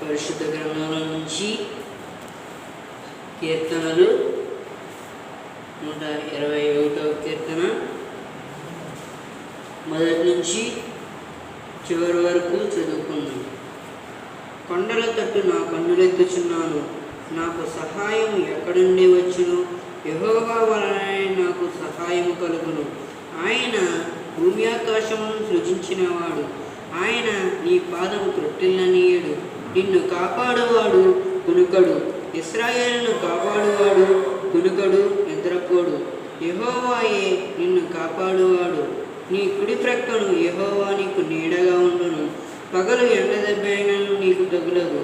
పరిశుద్ధ గ్రంథంలో నుంచి కీర్తనలు 121వ కీర్తన మొదటి నుంచి చివరి వరకు చదువుకున్నాను. కొండల తట్టు నా కన్నులెత్తుచున్నాను, నాకు సహాయం ఎక్కడి నుండి వచ్చును? యెహోవా వలనే నాకు సహాయం కలుగును. ఆయన భూమి ఆకాశమును సృజించినవాడు, ఆయన నీ పాదము త్రొట్టిల్లనీయడు. నిన్ను కాపాడువాడు కునుకడు, ఇశ్రాయేలును కాపాడువాడు కునుకడు, నిద్రపోడు. యెహోవాయే నిన్ను కాపాడువాడు, నీ కుడి ప్రక్కను యెహోవా నీకు నీడగా ఉండును. పగలు ఎండ దెబ్బైనను నీకు తగులదు,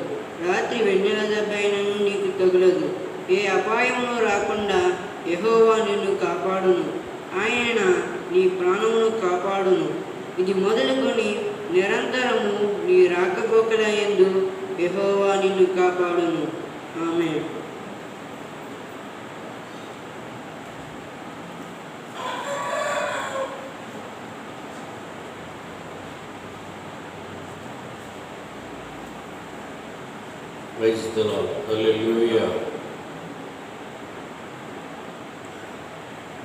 రాత్రి వెన్నెల దెబ్బైనను నీకు తగులదు. ఏ అపాయమును రాకుండా యెహోవా నిన్ను కాపాడును, ఆయన నీ ప్రాణమును కాపాడును. ఇది మొదలుకొని నిరంతరము నీ రాకపోకల యందు యెహోవా నిన్ను కాపాడును. Amen. Praise the lord. Hallelujah.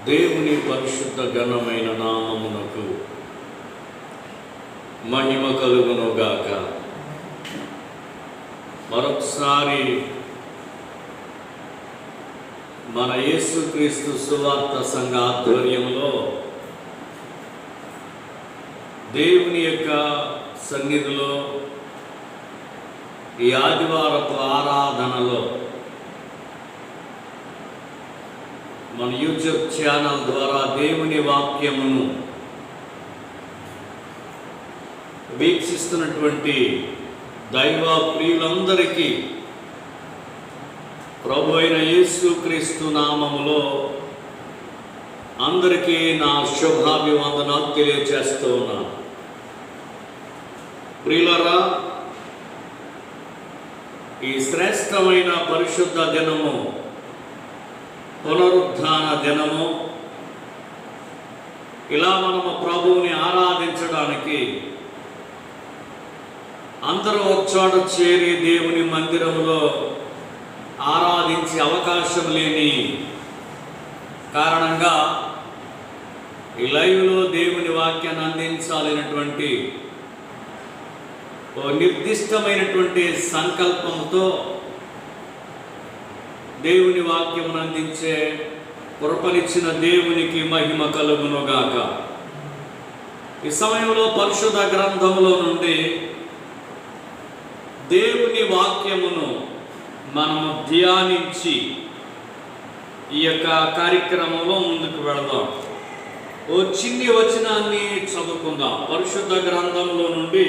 దేవుని పరిశుద్ధ ఘనమైన నామమునకు మహిమ కలుగునుగాక. మరొకసారి మన యేసుక్రీస్తు సువార్త సంఘ ఆధ్వర్యంలో దేవుని యొక్క సన్నిధిలో ఈ ఆదివారపు ఆరాధనలో మన యూట్యూబ్ ఛానల్ ద్వారా దేవుని వాక్యమును వీక్షిస్తున్నటువంటి దైవ ప్రియులందరికీ ప్రభు అయిన యేసుక్రీస్తు నామములో అందరికీ నా శుభాభివందనాలు తెలియజేస్తూ ఉన్నాను. ప్రియులారా, ఈ శ్రేష్టమైన పరిశుద్ధ దినము, పునరుద్ధాన దినము, ఇలా మనము ప్రభువుని ఆరాధించడానికి అందరూ ఒకచోట చేరి దేవుని మందిరంలో ఆరాధించే అవకాశం లేని కారణంగా ఈ లైవ్లో దేవుని వాక్యాన్ని అందించాలనేటువంటి ఓ నిర్దిష్టమైనటువంటి సంకల్పంతో దేవుని వాక్యమును అందించే కృపనిచ్చిన దేవునికి మహిమ కలుగునుగాక. ఈ సమయంలో పరిశుద్ధ గ్రంథములో నుండి దేవుని వాక్యమును మనము ధ్యానించి ఈ యొక్క కార్యక్రమంలో ముందుకు వెళదాం. ఓ చిన్ని వచనాన్ని చదువుకుందాం. పరిశుద్ధ గ్రంథంలో నుండి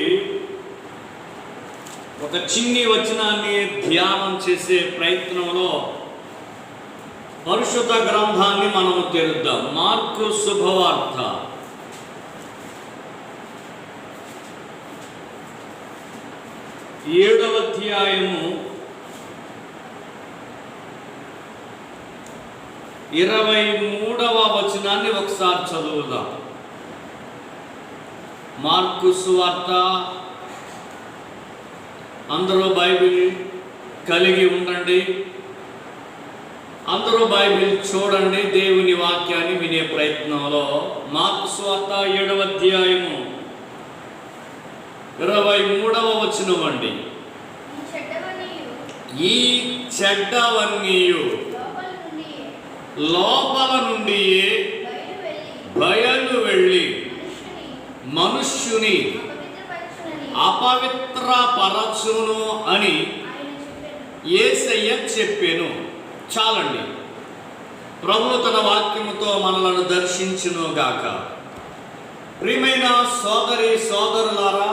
ఒక చిన్ని వచనాన్ని ధ్యానం చేసే ప్రయత్నంలో పరిశుద్ధ గ్రంథాన్ని మనము తెరుద్దాం. మార్కు శుభవార్త 7వ అధ్యాయము 23వ వచనాన్ని ఒకసారి చదువుదాం. మార్కు సువార్త, అందరూ బైబిల్ కలిగి ఉండండి, అందరూ బైబిల్ చూడండి, దేవుని వాక్యాన్ని వినే ప్రయత్నంలో మార్కు సువార్త 7వ అధ్యాయము 23వ వచనం అండి. ఈ చెడ్డవన్నీయు లోపల నుండి బయలు వెళ్ళి మనుష్యుని అపవిత్రపరచును అని యేసయ్య చెప్పెను. చాలండి. ప్రభు తన వాక్యముతో మనలను దర్శించును గాక. ప్రియమైన సోదరి సోదరులారా,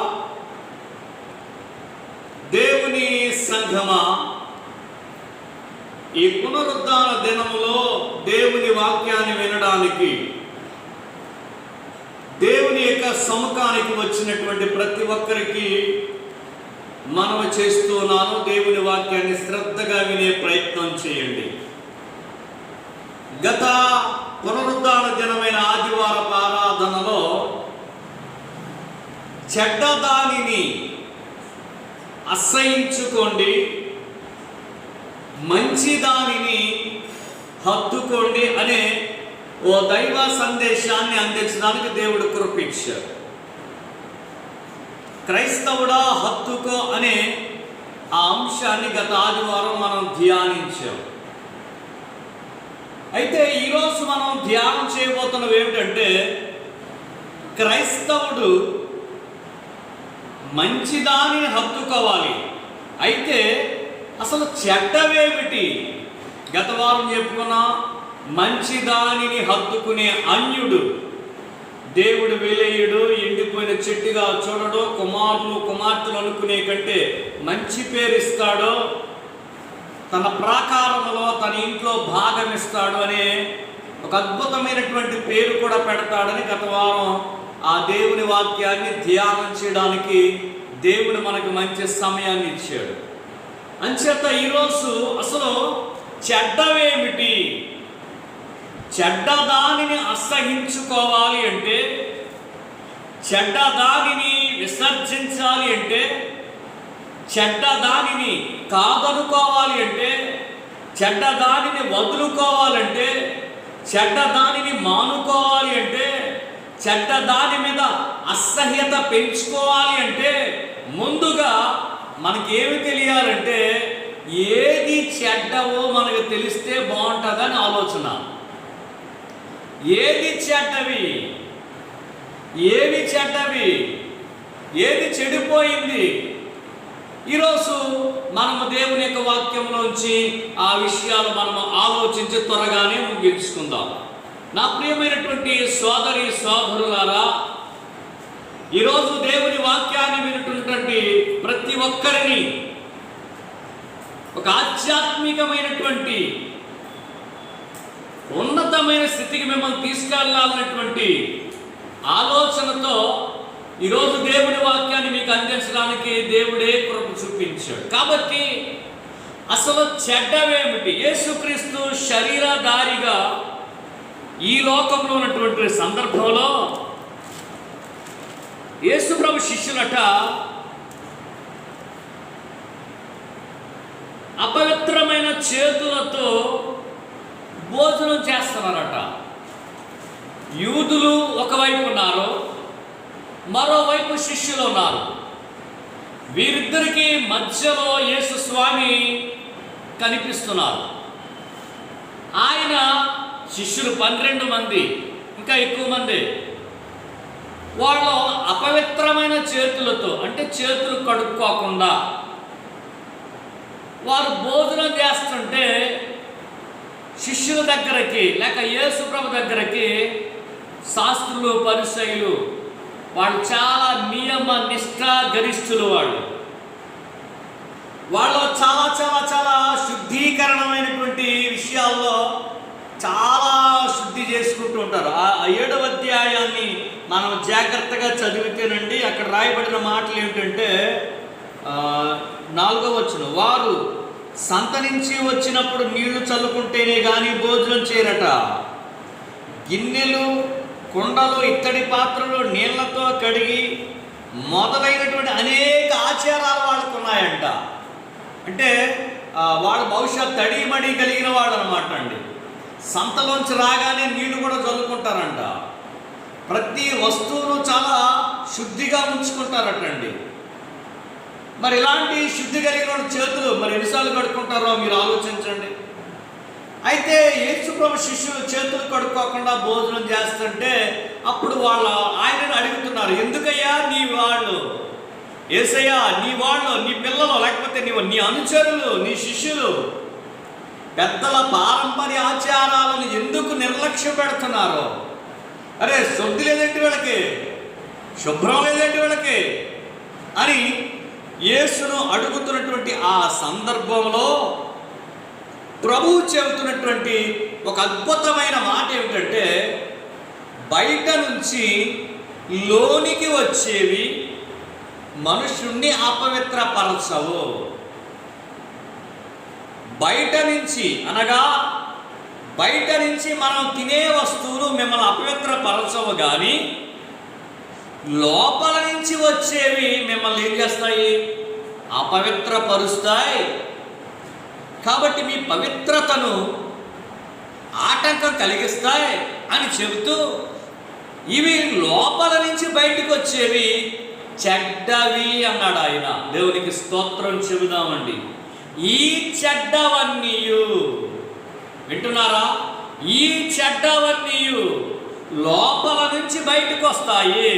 దేవుని సంఘమా, ఈ పునరుద్ధాన దినములో దేవుని వాక్యాన్ని వినడానికి దేవుని యొక్క సముఖానికి వచ్చినటువంటి ప్రతి ఒక్కరికి మనవి చేస్తున్నాను, దేవుని వాక్యాన్ని శ్రద్ధగా వినే ప్రయత్నం చేయండి. గత పునరుద్ధాన దినమైన ఆదివారపు ఆరాధనలో చెడ్డదానిని అసహించుకోండి, మంచిదానిని హత్తుకోండి అనే ఓ దైవ సందేశాన్ని అందించడానికి దేవుడు కృపించారు. క్రైస్తవుడా హత్తుకో అనే ఆ అంశాన్ని గత ఆదివారం మనం ధ్యానించాం. అయితే ఈరోజు మనం ధ్యానం చేయబోతున్నవి ఏమిటంటే, క్రైస్తవుడు మంచిదానిని హత్తుకోవాలి. అయితే అసలు చెడ్డవేమిటి? గత వారం చెప్పుకున్నా, మంచిదానిని హత్తుకునే అన్యుడు దేవుడు విలేయుడు, ఎండిపోయిన చెట్టుగా చూడడు, కుమారులు కుమార్తెలు అనుకునే కంటే మంచి పేరు ఇస్తాడో, తన ప్రాకారంలో తన ఇంట్లో భాగం ఇస్తాడు అనే ఒక అద్భుతమైనటువంటి పేరు కూడా పెడతాడని గత వారం ఆ దేవుని వాక్యాన్ని ధ్యానం చేయడానికి దేవుడు మనకు మంచి సమయాన్ని ఇచ్చాడు. అంచేత ఈరోజు అసలు చెడ్డవేమిటి, చెడ్డదానిని అసహించుకోవాలి అంటే, చెడ్డదానిని విసర్జించాలి అంటే, చెడ్డదానిని కాదనుకోవాలి అంటే, చెడ్డదానిని వదులుకోవాలంటే, చెడ్డదానిని మానుకోవాలి అంటే, చెడ్డదాని మీద అసహ్యత పెంచుకోవాలి అంటే ముందుగా మనకేమి తెలియాలంటే ఏది చెడ్డవో మనకు తెలిస్తే బాగుంటుందని ఆలోచన. ఏది చెడ్డవి, ఏవి చెడ్డవి, ఏది చెడిపోయింది. ఈరోజు మనము దేవుని యొక్క వాక్యంలోంచి ఆ విషయాలు మనము ఆలోచించి త్వరగానే ముగించుకుందాం. నా ప్రియమైనటువంటి సోదరి సోదరులారా, ఈరోజు దేవుని వాక్యాన్ని వింటున్నటువంటి ప్రతి ఒక్కరిని ఒక ఆధ్యాత్మికమైనటువంటి ఉన్నతమైన స్థితికి మిమ్మల్ని తీసుకెళ్లాలన్నటువంటి ఆలోచనతో ఈరోజు దేవుని వాక్యాన్ని మీకు అందించడానికి దేవుడే కృప చూపించాడు. కాబట్టి అసలు చెడ్డవేమిటి? యేసుక్రీస్తు శరీరధారిగా ఈ లోకంలో ఉన్నటువంటి సందర్భంలో యేసుప్రభు శిష్యులట అపవిత్రమైన చేతులతో భోజనం చేస్తున్నారట. యూదులు ఒకవైపు ఉన్నారు, మరోవైపు శిష్యులు ఉన్నారు. వీరిద్దరికీ మధ్యలో యేసు స్వామి కనిపిస్తున్నారు. ఆయన శిష్యులు 12 మంది, ఇంకా ఎక్కువ మంది, వాళ్ళు అపవిత్రమైన చేతులతో, అంటే చేతులు కడుక్కోకుండా వారు భోజనం చేస్తుంటే శిష్యుల దగ్గరికి లేక యేసు ప్రభు దగ్గరికి శాస్త్రులు పరిసయ్యులు వాళ్ళు చాలా నియమ నిష్ఠ గరిష్ఠులు. వాళ్ళు చాలా చాలా చాలా శుద్ధీకరణమైనటువంటి విషయాల్లో చాలా శుద్ధి చేసుకుంటూ ఉంటారు. ఆ 7వ అధ్యాయాన్ని మనం జాగ్రత్తగా చదివితేనండి అక్కడ రాయబడిన మాటలు ఏమిటంటే 4వ వచనం, వారు సంత నుంచి వచ్చినప్పుడు నీళ్లు చల్లుకుంటేనే కానీ భోజనం చేయరట. గిన్నెలు, కుండలు, ఇత్తడి పాత్రలు నీళ్లతో కడిగి మొదలైనటువంటి అనేక ఆచారాలు వాళ్ళకు ఉన్నాయంట. అంటే వాళ్ళు బహుశా తడి మడి కలిగిన వాళ్ళు అనమాట అండి. సంతలోంచి రాగానే నీళ్లు కూడా చల్లుకుంటారంట. ప్రతి వస్తువును చాలా శుద్ధిగా ఉంచుకుంటారటండి. మరి ఇలాంటి శుద్ధి కలిగిన చేతులు మరి ఎన్నిసార్లు కడుక్కుంటారో మీరు ఆలోచించండి. అయితే యేసు ప్రభు శిష్యులు చేతులు కడుక్కోకుండా భోజనం చేస్తుంటే అప్పుడు ఆయనను అడుగుతున్నారు, ఎందుకయ్యా నీ వాళ్ళు, యేసయ్యా నీ వాళ్ళు, నీ పిల్లలు, లేకపోతే నీ అనుచరులు, నీ శిష్యులు పెద్దల పారంపర్య ఆచారాలను ఎందుకు నిర్లక్ష్య పెడుతున్నారు? అరే శుద్ధి లేదంటే వీళ్ళకి, శుభ్రం లేదంటే వీళ్ళకి అని యేసును అడుగుతున్నటువంటి ఆ సందర్భంలో ప్రభువు చెబుతున్నటువంటి ఒక అద్భుతమైన మాట ఏమిటంటే, బయట నుంచి లోనికి వచ్చేవి మనుషుణ్ణి అపవిత్రపరచవు. బయట నుంచి అనగా బయట నుంచి మనం తినే వస్తువులు మిమ్మల్ని అపవిత్రపరచవు, కానీ లోపల నుంచి వచ్చేవి మిమ్మల్ని ఏం చేస్తాయి? అపవిత్రపరుస్తాయి. కాబట్టి మీ పవిత్రతను ఆటంకం కలిగిస్తాయి అని చెబుతూ ఇవి లోపల నుంచి బయటకు వచ్చేవి చెడ్డవి అన్నాడు ఆయన. దేవునికి స్తోత్రం చెబుదామండి. ఈ చెడ్డవన్నీయు, వింటున్నారా? ఈ చెడ్డవన్నీయు లోపల నుంచి బయటకు వస్తాయి.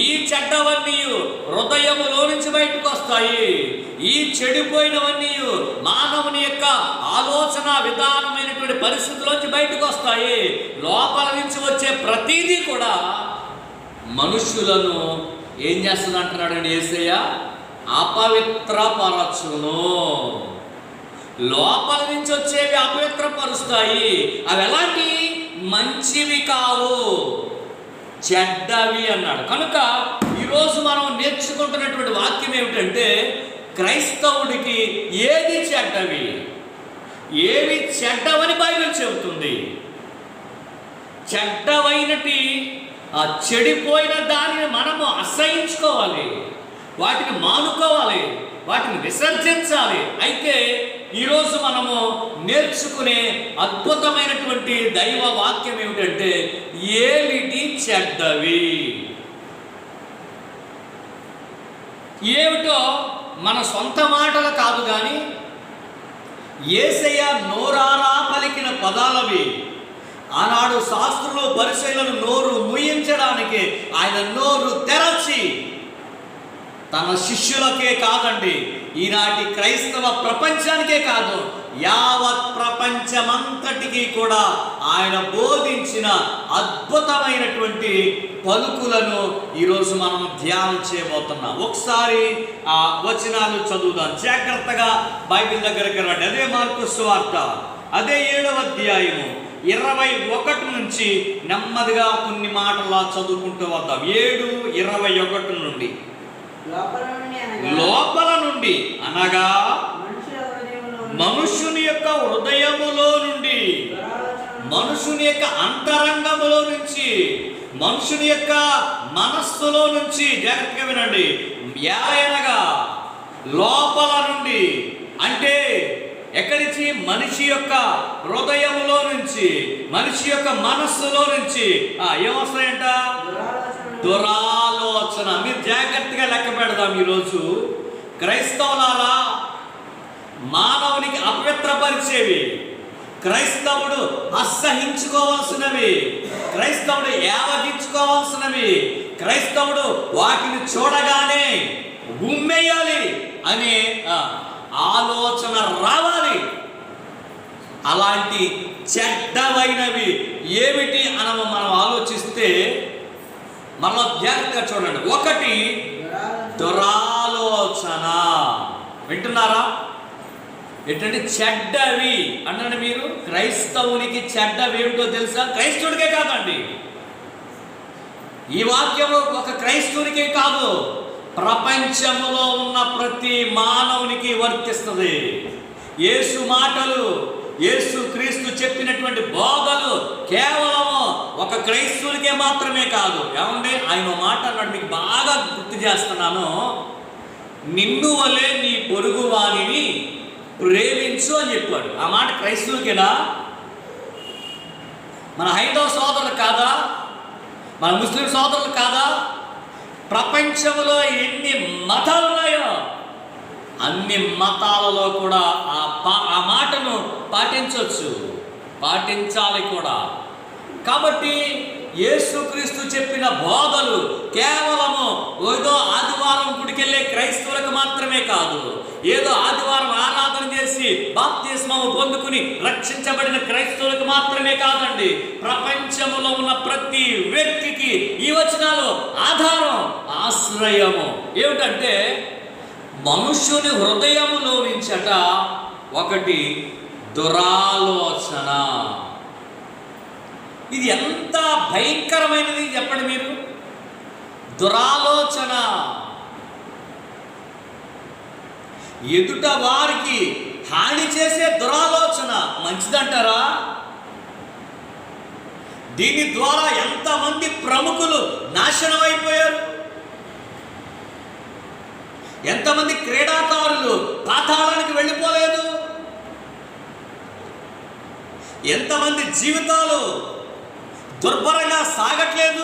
ఈ చెడ్డవన్నీ హృదయములో నుంచి బయటకు వస్తాయి. ఈ చెడిపోయినవన్నీ మానవుని యొక్క ఆలోచన విధానమైనటువంటి పరిస్థితుల్లోంచి బయటకు వస్తాయి. లోపల నుంచి వచ్చే ప్రతిదీ కూడా మనుషులను ఏం చేస్తుంది అంటున్నాడండి యేసయ్య? అపవిత్రపరచును. లోపల నుంచి వచ్చేవి అపవిత్రపరుస్తాయి. అవి ఎలాంటి? మంచివి కావు, చెడ్డవి అన్నాడు. కనుక ఈరోజు మనం నేర్చుకుంటున్నటువంటి వాక్యం ఏమిటంటే, క్రైస్తవుడికి ఏది చెడ్డవి, ఏవి చెడ్డవని బైబిల్ చెబుతుంది. చెడ్డవైనటి ఆ చెడిపోయిన దానిని మనము అసహించుకోవాలి, వాటిని మానుకోవాలి, వాటిని విసర్జించాలి. అయితే ఈరోజు మనము నేర్చుకునే అద్భుతమైనటువంటి దైవ వాక్యం ఏమిటంటే, ఏమిటి చెడ్డవి, ఏమిటో మన సొంత మాటలు కాదు కానీ యేసయ్య నోరారా పలికిన పదాలవి. ఆనాడు శాస్త్రులు పరిసయ్యులను నోరు మూయించడానికి ఆయన నోరు తెరచి తన శిష్యులకే కాదండి, ఈనాటి క్రైస్తవ ప్రపంచానికే కాదు, యావత్ ప్రపంచమంతటికి కూడా ఆయన బోధించిన అద్భుతమైనటువంటి పలుకులను ఈరోజు మనం ధ్యానం చేయబోతున్నాం. ఒకసారి ఆ వచనాలు చదువుదాం. జాగ్రత్తగా బైబిల్ దగ్గరికి రండి. అదే మార్కు సువార్త, అదే 7వ అధ్యాయము 21 నుంచి నెమ్మదిగా కొన్ని మాటలా చదువుకుంటూ వద్దాం. 7:21 నుండి. లోపల నుండి అనగా మనుషుని యొక్క హృదయములో నుండి, మనుషుని యొక్క అంతరంగములో నుంచి, మనుషుని యొక్క మనస్సులో నుంచి, జాగ్రత్తగా వినండి, అనగా లోపల నుండి అంటే ఎక్కడి నుంచి? మనిషి యొక్క హృదయములో నుంచి, మనిషి యొక్క మనస్సులో నుంచి ఏమొస్తాయంట? దురాలోచన. మీరు జాగ్రత్తగా లెక్క పెడదాం. ఈరోజు క్రైస్తవులారా, మానవునికి అపవిత్రపరిచేవి, క్రైస్తవుడు అసహించుకోవాల్సినవి, క్రైస్తవుడు ఏవగించుకోవాల్సినవి, క్రైస్తవుడు వాటిని చూడగానే ఉమ్మేయాలి అనే ఆలోచన రావాలి. అలాంటి చెడ్డవైనవి ఏమిటి అని మనం ఆలోచిస్తే మనలో జాగ్రత్తగా చూడండి. ఒకటి దురాలోచన. వింటున్నారా? ఏంటంటే చెడ్డవి అన్నాడు. మీరు క్రైస్తవునికి చెడ్డవి ఏమిటో తెలుసా? క్రైస్తవుడికే కాదండి, ఈ వాక్యము ఒక క్రైస్తవునికే కాదు, ప్రపంచంలో ఉన్న ప్రతి మానవునికి వర్తిస్తుంది. యేసు మాటలు, యేసు క్రీస్తు చెప్పినటువంటి బోధలు కేవలము ఒక క్రైస్తవునికే మాత్రమే కాదు. ఏమంటే ఆయన మాట అన్నాడు, మీకు బాగా గుర్తు చేస్తున్నాను, నిన్ను వలె నీ పొరుగు వానిని ప్రేమించు అని చెప్పాడు. ఆ మాట క్రైస్తవులకేనా? మన హైందవ సోదరులు కాదా? మన ముస్లిం సోదరులు కాదా? ప్రపంచంలో ఎన్ని మతాలు ఉన్నాయో అన్ని మతాలలో కూడా ఆ మాటను పాటించవచ్చు, పాటించాలి కూడా. కాబట్టి యేసుక్రీస్తు చెప్పిన బోధలు కేవలము ఏదో ఆదివారం గుడికెళ్ళే క్రైస్తవులకు మాత్రమే కాదు, ఏదో ఆదివారం ఆరాధన చేసి బాప్తిస్మము పొందుకుని రక్షించబడిన క్రైస్తవులకు మాత్రమే కాదండి. ప్రపంచంలో ఉన్న ప్రతి వ్యక్తికి ఈ వచనాలు ఆధారం, ఆశ్రయము. ఏమిటంటే మనుష్యుని హృదయములో నుంచట ఒకటి దురాలోచన. ఇది ఎంత భయంకరమైనది చెప్పండి మీరు. దురాలోచన ఎదుట వారికి హాని చేసే దురాలోచన మంచిదంటారా? దీని ద్వారా ఎంతమంది ప్రముఖులు నాశనం అయిపోయారు, ఎంతమంది క్రీడాకారులు పాతాళానికి వెళ్ళిపోలేదు, ఎంతమంది జీవితాలు దుర్భరంగా సాగట్లేదు.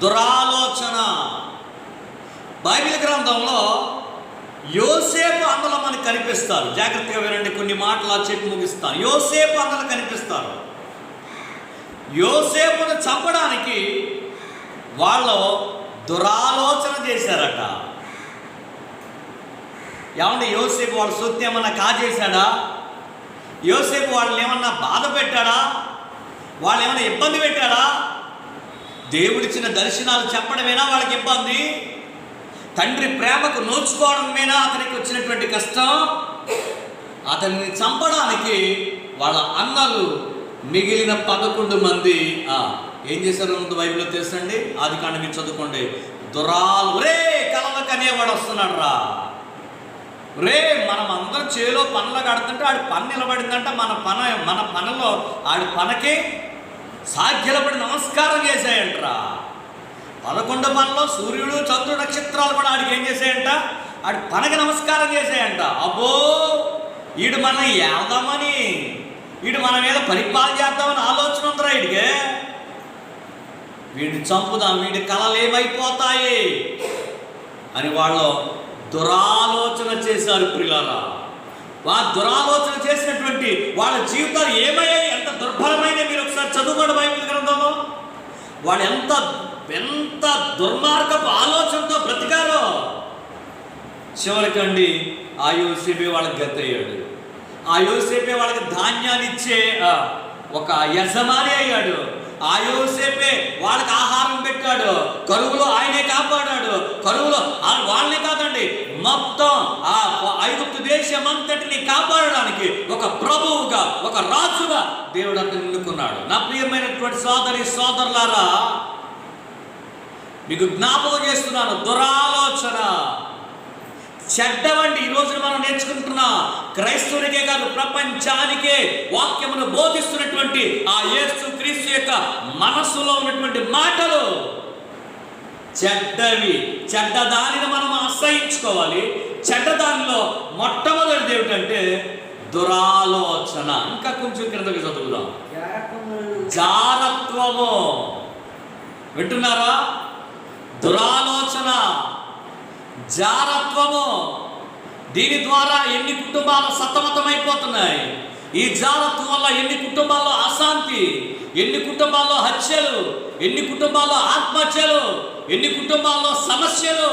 దురాలోచన. బైబిల్ గ్రంథంలో యోసేపు అందులో మనకు కనిపిస్తారు. జాగ్రత్తగా వినండి, కొన్ని మాటలు చెప్పి ముగిస్తాను. యోసేపు అందులో కనిపిస్తారు. యోసేపును చంపడానికి వాళ్ళు దురాలోచన చేశారట. ఏమంటే యోసేపు వాళ్ళ సొత్తు ఏమన్నా కాజేశాడా? యోసేపు వాళ్ళని ఏమన్నా బాధ పెట్టాడా? వాళ్ళు ఏమైనా ఇబ్బంది పెట్టాడా? దేవుడిచ్చిన దర్శనాలు చెప్పడమేనా వాళ్ళకి ఇబ్బంది? తండ్రి ప్రేమకు నోచుకోవడమేనా అతనికి వచ్చినటువంటి కష్టం? అతన్ని చంపడానికి వాళ్ళ అన్నలు మిగిలిన 11 మంది ఏం చేశారు బైబిల్లో తెలుసండి. ఆదికాండం మీరు చదువుకోండి. రే కలలకు అనేవాడు వస్తున్నాడు రా. రే మనం అందరం చేలో పనులు కడుతుంటే ఆడి పని నిలబడిందంటే మన పనిలో ఆడి పనకి సాధ్యలపడి నమస్కారం చేశాయంటరా. 11 పనుల్లో సూర్యుడు చంద్రుడు నక్షత్రాలు కూడా ఆడికి ఏం చేశాయంట, ఆడి పనకి నమస్కారం చేశాయంట. అబ్బో వీడు మనం ఏద్దామని, వీడు మన మీద పరిపాలన చేద్దామని ఆలోచన ఉందిరా వీడికి. వీడిని చంపుదాం, వీడి కళలు ఏమైపోతాయి అని వాళ్ళు దురాలోచన చేశారు ప్రియులారా. దురాలోచన చేసినటువంటి వాళ్ళ జీవితాలు ఏమయ్యాయి, ఎంత దుర్భరమైన మీరు ఒకసారి చదువుకోండి బైబిల్ గ్రంథంలో. వాళ్ళు ఎంత దుర్మార్గపు ఆలోచనతో బ్రతికారో. చివరికండి ఆ యోసేపే వాళ్ళకి గతయ్యాడు. ఆ యోసేపే వాళ్ళకి ధాన్యాన్ని ఇచ్చే ఒక యజమాని అయ్యాడు. ఆ యోసేపే వాళ్ళకి ఆహారం పెట్టాడు. కరువులో ఆయనే కాపాడాడు. కరువులో వాళ్ళనే కాదండి, మొత్తం ఆ ఐగుప్తు దేశం అంతటిని కాపాడడానికి ఒక ప్రభువుగా, ఒక రాజుగా దేవుడు అతను ఎన్నుకున్నాడు. నా ప్రియమైనటువంటి సోదరి సోదరులారా, మీకు జ్ఞాపకం చేస్తున్నాను, దురాలోచన చెడ్డవండి. ఈ రోజున మనం నేర్చుకుంటున్నా క్రైస్తవునికే కాదు ప్రపంచానికే వాక్యమును బోధిస్తున్నటువంటి ఆ యేసు క్రీస్తు యొక్క మనస్సులో ఉన్నటువంటి మాటలు చెడ్డవి. చెడ్డదానిని మనం అసహించుకోవాలి. చెడ్డదానిలో మొట్టమొదటిది ఏమిటంటే దురాలోచన. ఇంకా కొంచెం క్రిందకి చదువుదాం. జారత్వము. వింటున్నారా? దురాలోచన, జారత్వము. దీని ద్వారా ఎన్ని కుటుంబాలు సతమతమైపోతున్నాయి. ఈ జారత్వం వల్ల ఎన్ని కుటుంబాల్లో అశాంతి, ఎన్ని కుటుంబాల్లో హత్యలు, ఎన్ని కుటుంబాల్లో ఆత్మహత్యలు, ఎన్ని కుటుంబాల్లో సమస్యలు.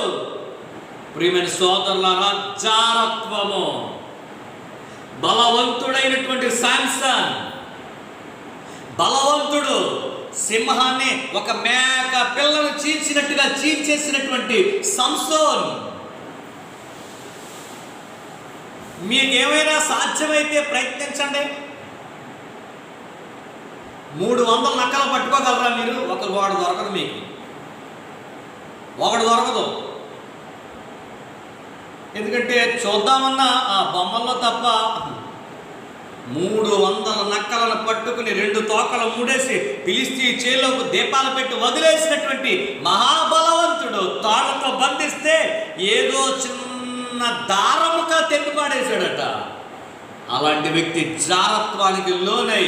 ప్రియమైన సోదరులారా, జారత్వము. బలవంతుడైనటువంటి శాంసన్, బలవంతుడు, సింహాన్ని ఒక మేక పిల్లను చీల్చినట్టుగా చీల్చేసినటువంటి సంసోన్. మీకేమైనా సాధ్యమైతే ప్రయత్నించండి. 300 నక్కలు పట్టుకోగలరా మీరు? వాడు దొరకదు, మీకు ఒకడు దొరకదు. ఎందుకంటే చూద్దామన్నా ఆ బొమ్మల్లో తప్ప 300 నక్కలను పట్టుకుని 2 తోకలు మూడేసి పిలిస్తీ చేలోకి దీపాలు పెట్టి వదిలేసినటువంటి మహాబలవంతుడు తాళతో బంధిస్తే ఏదో చిన్న దారముగా తెప్పిపాడేశాడట. అలాంటి వ్యక్తి జారత్వానికి లోనై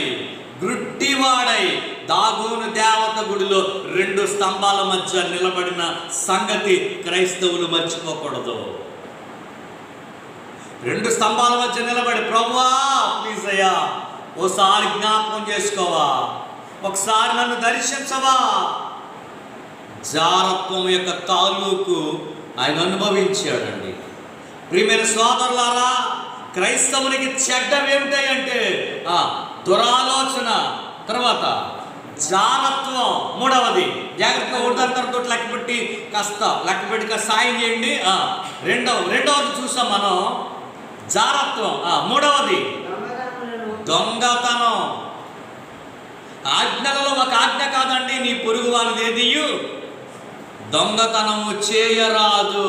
గుడ్డివాడై దాగోను దేవత గుడిలో 2 స్తంభాల మధ్య నిలబడిన సంగతి క్రైస్తవులు మర్చిపోకూడదు. 2 స్తంభాల మధ్య నిలబడి, ప్రభువా ప్లీజ్ అయ్యా ఓసారి జ్ఞాపకం చేసుకోవా, ఒకసారి నన్ను దర్శించవా. జారత్వం యొక్క తాలూకు ఆయన అనుభవించాడండి. ప్రియమైన సోదరులారా, క్రైస్తవునికి చెడ్డవేమిటాయంటే దురాలోచన, తర్వాత జారత్వం. 3వది జాగ్రత్తగా ఉదాహరణతో లెక్కపెట్టి కాస్త సాయం చేయండి. రెండవది చూసాం మనం, జారత్వం. 3వది దొంగతనం. ఆజ్ఞలలో ఒక ఆజ్ఞ కాదండి, నీ పొరుగు వాళ్ళది ఏదియు దొంగతనము చేయరాదు.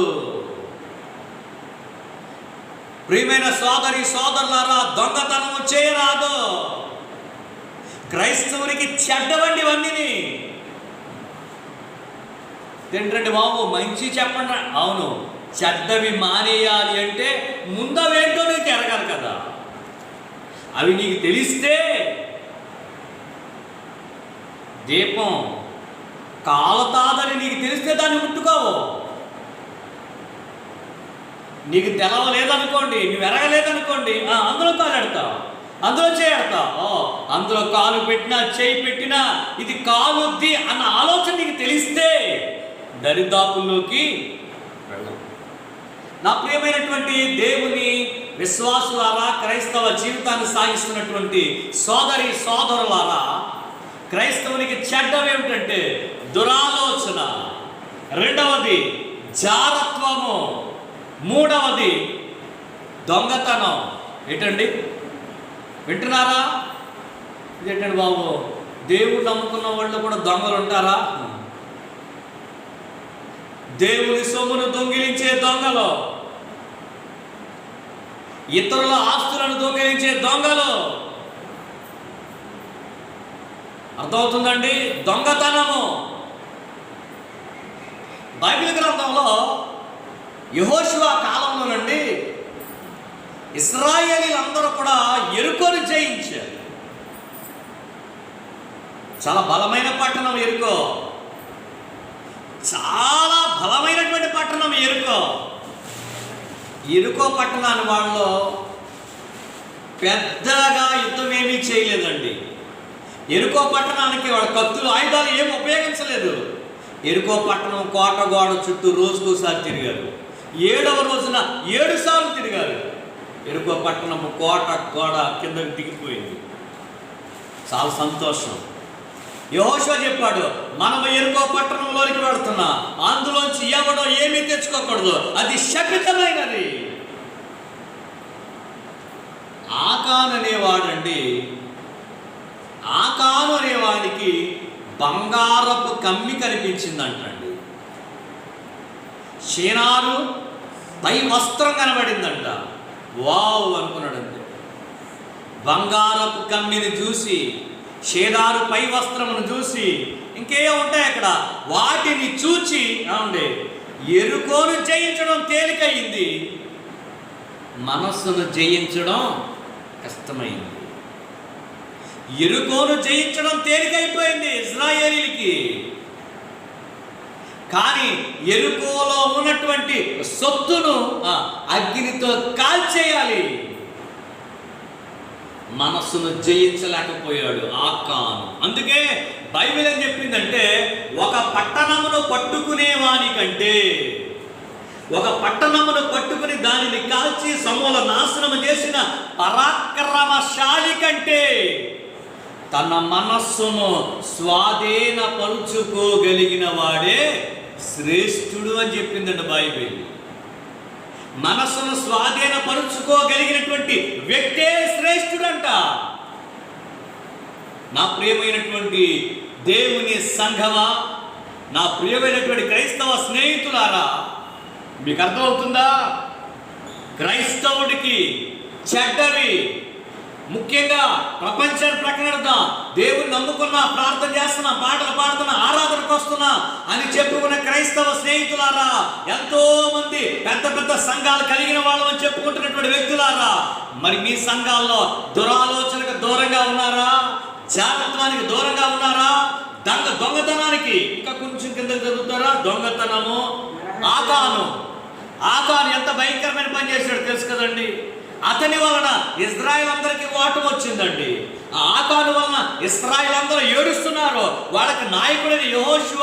ప్రియమైన సోదరి సోదరులారా, దొంగతనము చేయరాదు. క్రైస్తవునికి చెడ్డవండి ఇవన్నీ. ఏంటంటే బాబు మంచి చెప్పండి. అవును, చెడ్డవి మానేయాలి అంటే ముందవేంటో నీకు ఎరగాలి కదా. అవి నీకు తెలిస్తే దీపం కాలతాదని నీకు తెలిస్తే దాన్ని ముట్టుకోవు. నీకు తెలవలేదనుకోండి, నువ్వు ఎరగలేదనుకోండి, అందులో కాలెడతావు, అందులో చేయడతావు. అందులో కాలు పెట్టినా చేయి పెట్టినా ఇది కాలుద్ది అన్న ఆలోచన నీకు తెలిస్తే దరిదాపుల్లోకి వెళ్ళవు. నా ప్రియమైనటువంటి దేవుని విశ్వాసులారా, క్రైస్తవ జీవితాన్ని సాగిస్తున్నటువంటి సోదరి సోదరులారా, క్రైస్తవునికి చెడ్డవేమిటంటే దురాలోచన, 2వది జారత్వము, 3వది దొంగతనం. ఏంటండి వింటున్నారా? ఇదేంటండి బాబు, దేవుడు నమ్ముకున్న వాళ్ళు కూడా దొంగలు ఉంటారా? దేవుని సొమ్మును దొంగిలించే దొంగలు, ఇతరుల ఆస్తులను దొంగిలించే దొంగలు. అర్థమవుతుందండి? దొంగతనము. బైబిల్ గ్రంథంలో యెహోషువ కాలంలో నుండి ఇశ్రాయేలీలందరూ కూడా యెరికోను జయించారు. చాలా బలమైన పట్టణం యెరికో, చాలా బలమైనటువంటి పట్టణం యెరికో. యెరికో పట్టణాన్ని వాళ్ళు పెద్దగా యుద్ధం ఏమీ చేయలేదండి. యెరికో పట్టణానికి వాళ్ళ కత్తులు, ఆయుధాలు ఏమి ఉపయోగించలేదు. యెరికో పట్టణం కోట గోడ చుట్టూ రోజుకోసారి తిరిగారు. 7వ రోజున 7 సార్లు తిరిగారు. యెరికో పట్టణం కోట గోడ కిందకి దిగిపోయింది. చాలా సంతోషం. యెహోషువ చెప్పాడు, మనం యెరికో పట్టణంలోనికి వెళుతున్నా, అందులోంచి ఎవడో ఏమీ తెచ్చుకోకూడదు, అది శపితమైనది. ఆకాను అనేవాడండి, ఆకాను అనేవాడికి బంగారపు కమ్మి కనిపించిందంటండి. షేనారు పై వస్త్రం కనబడిందంట. వావ్ అనుకున్నాడంతే. బంగారపు కమ్మిని చూసి, షేనారు పై వస్త్రమును చూసి, ఇంకే ఉంటాయి అక్కడ, వాటిని చూచి ఏమండి యెరికోను జయించడం తేలికయింది, మనస్సును జయించడం కష్టమైంది. యెరికోను జయించడం తేలికైపోయింది ఇశ్రాయేలీలకి. కానీ యెరికోలో ఉన్నటువంటి సొత్తును అగ్నితో కాల్చేయాలి, మనస్సును జయించలేకపోయాడు ఆకాను. అందుకే బైబిల్ ఏం చెప్పిందంటే, ఒక పట్టణమును పట్టుకునేవాని కంటే, ఒక పట్టణమును పట్టుకుని దానిని కాల్చి సమూల నాశనము చేసిన పరాక్రమశాలి కంటే తన మనస్సును స్వాధీనపరుచుకోగలిగిన వాడే శ్రేష్ఠుడు అని చెప్పిందండి బైబిల్. మనస్సును స్వాధీనపరుచుకోగలిగినటువంటి వ్యక్తే శ్రేష్ఠుడంట. నా ప్రియమైనటువంటి దేవుని సంఘమా, నా ప్రియమైనటువంటి క్రైస్తవ స్నేహితులారా, మీకు అర్థమవుతుందా? క్రైస్తవుడికి చెడ్డవి, ముఖ్యంగా ప్రపంచాన్ని ప్రకటిద్దాం, దేవుని నమ్ముకున్నా, ప్రార్థన చేస్తున్నా, పాటలు పాడుతున్నా, ఆరాధనకు వస్తున్నా అని చెప్పుకున్న క్రైస్తవ స్నేహితులారా, ఎంతో మంది పెద్ద పెద్ద సంఘాలు కలిగిన వాళ్ళు అని చెప్పుకుంటున్నటువంటి వ్యక్తులారా, మరి మీ సంఘాల్లో దురాలోచనకు దూరంగా ఉన్నారా? జాగ్రత్తకి దూరంగా ఉన్నారా? దొంగతనానికి ఇంకా కొంచెం కింద చదువుతారా? దొంగతనము. ఆకాను ఎంత భయంకరమైన పని చేశాడు తెలుసు కదండి. అతని వలన ఇజ్రాయెల్ అందరికీ ఓటమి వచ్చిందండి. ఆ ఆకాను వలన ఇశ్రాయేలు అందరూ ఏడుస్తున్నారు. వాళ్ళకి నాయకుడైన యెహోషువ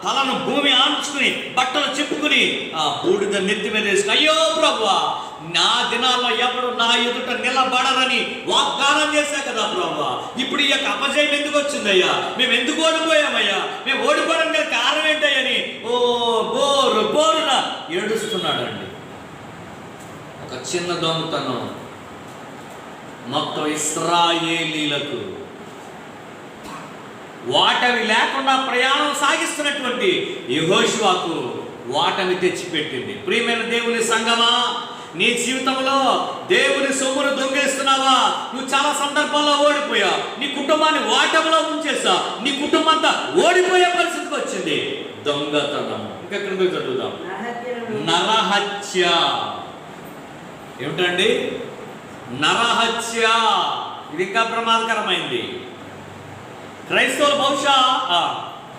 తలను భూమి ఆంచుకుని బట్టలు చెప్పుకుని ఆ బూడిద నెత్తి మీద వేసుకుని, అయ్యో ప్రభువా, నా దినాల్లో ఎవరు నా ఎదుట నిలబడరని వాగ్దానం చేశా కదా ప్రభువా, ఇప్పుడు ఈ యొక్క అపజయం ఎందుకు వచ్చిందయ్యా? మేము ఎందుకు ఓడిపోయామయ్యా? మేము ఓడిపోవడం గల కారణం ఏంటయ్యని బోరున ఏడుస్తున్నాడండి. ఒక చిన్న దొంగతనం మొత్తం ఇశ్రాయేలీలకు వాటమి లేకుండా ప్రయాణం సాగిస్తున్నటువంటి యెహోషువకు వాటమి తెచ్చిపెట్టింది. ప్రియమైన దేవుని సంఘమా, నీ జీవితంలో దేవుని సొమ్మును దొంగిలిస్తున్నావా? నువ్వు చాలా సందర్భాల్లో ఓడిపోయావు. నీ కుటుంబాన్ని వాటమిలో ఉంచేసా, నీ కుటుంబం అంతా ఓడిపోయే పరిస్థితికి వచ్చింది. దొంగతనం. ఇంకెక్కడ పోయి చదువుదాం. నరహత్య. ఏమిటండి? నరహత్య. ఇది ఇంకా ప్రమాదకరమైంది. క్రైస్తవులు బహుశా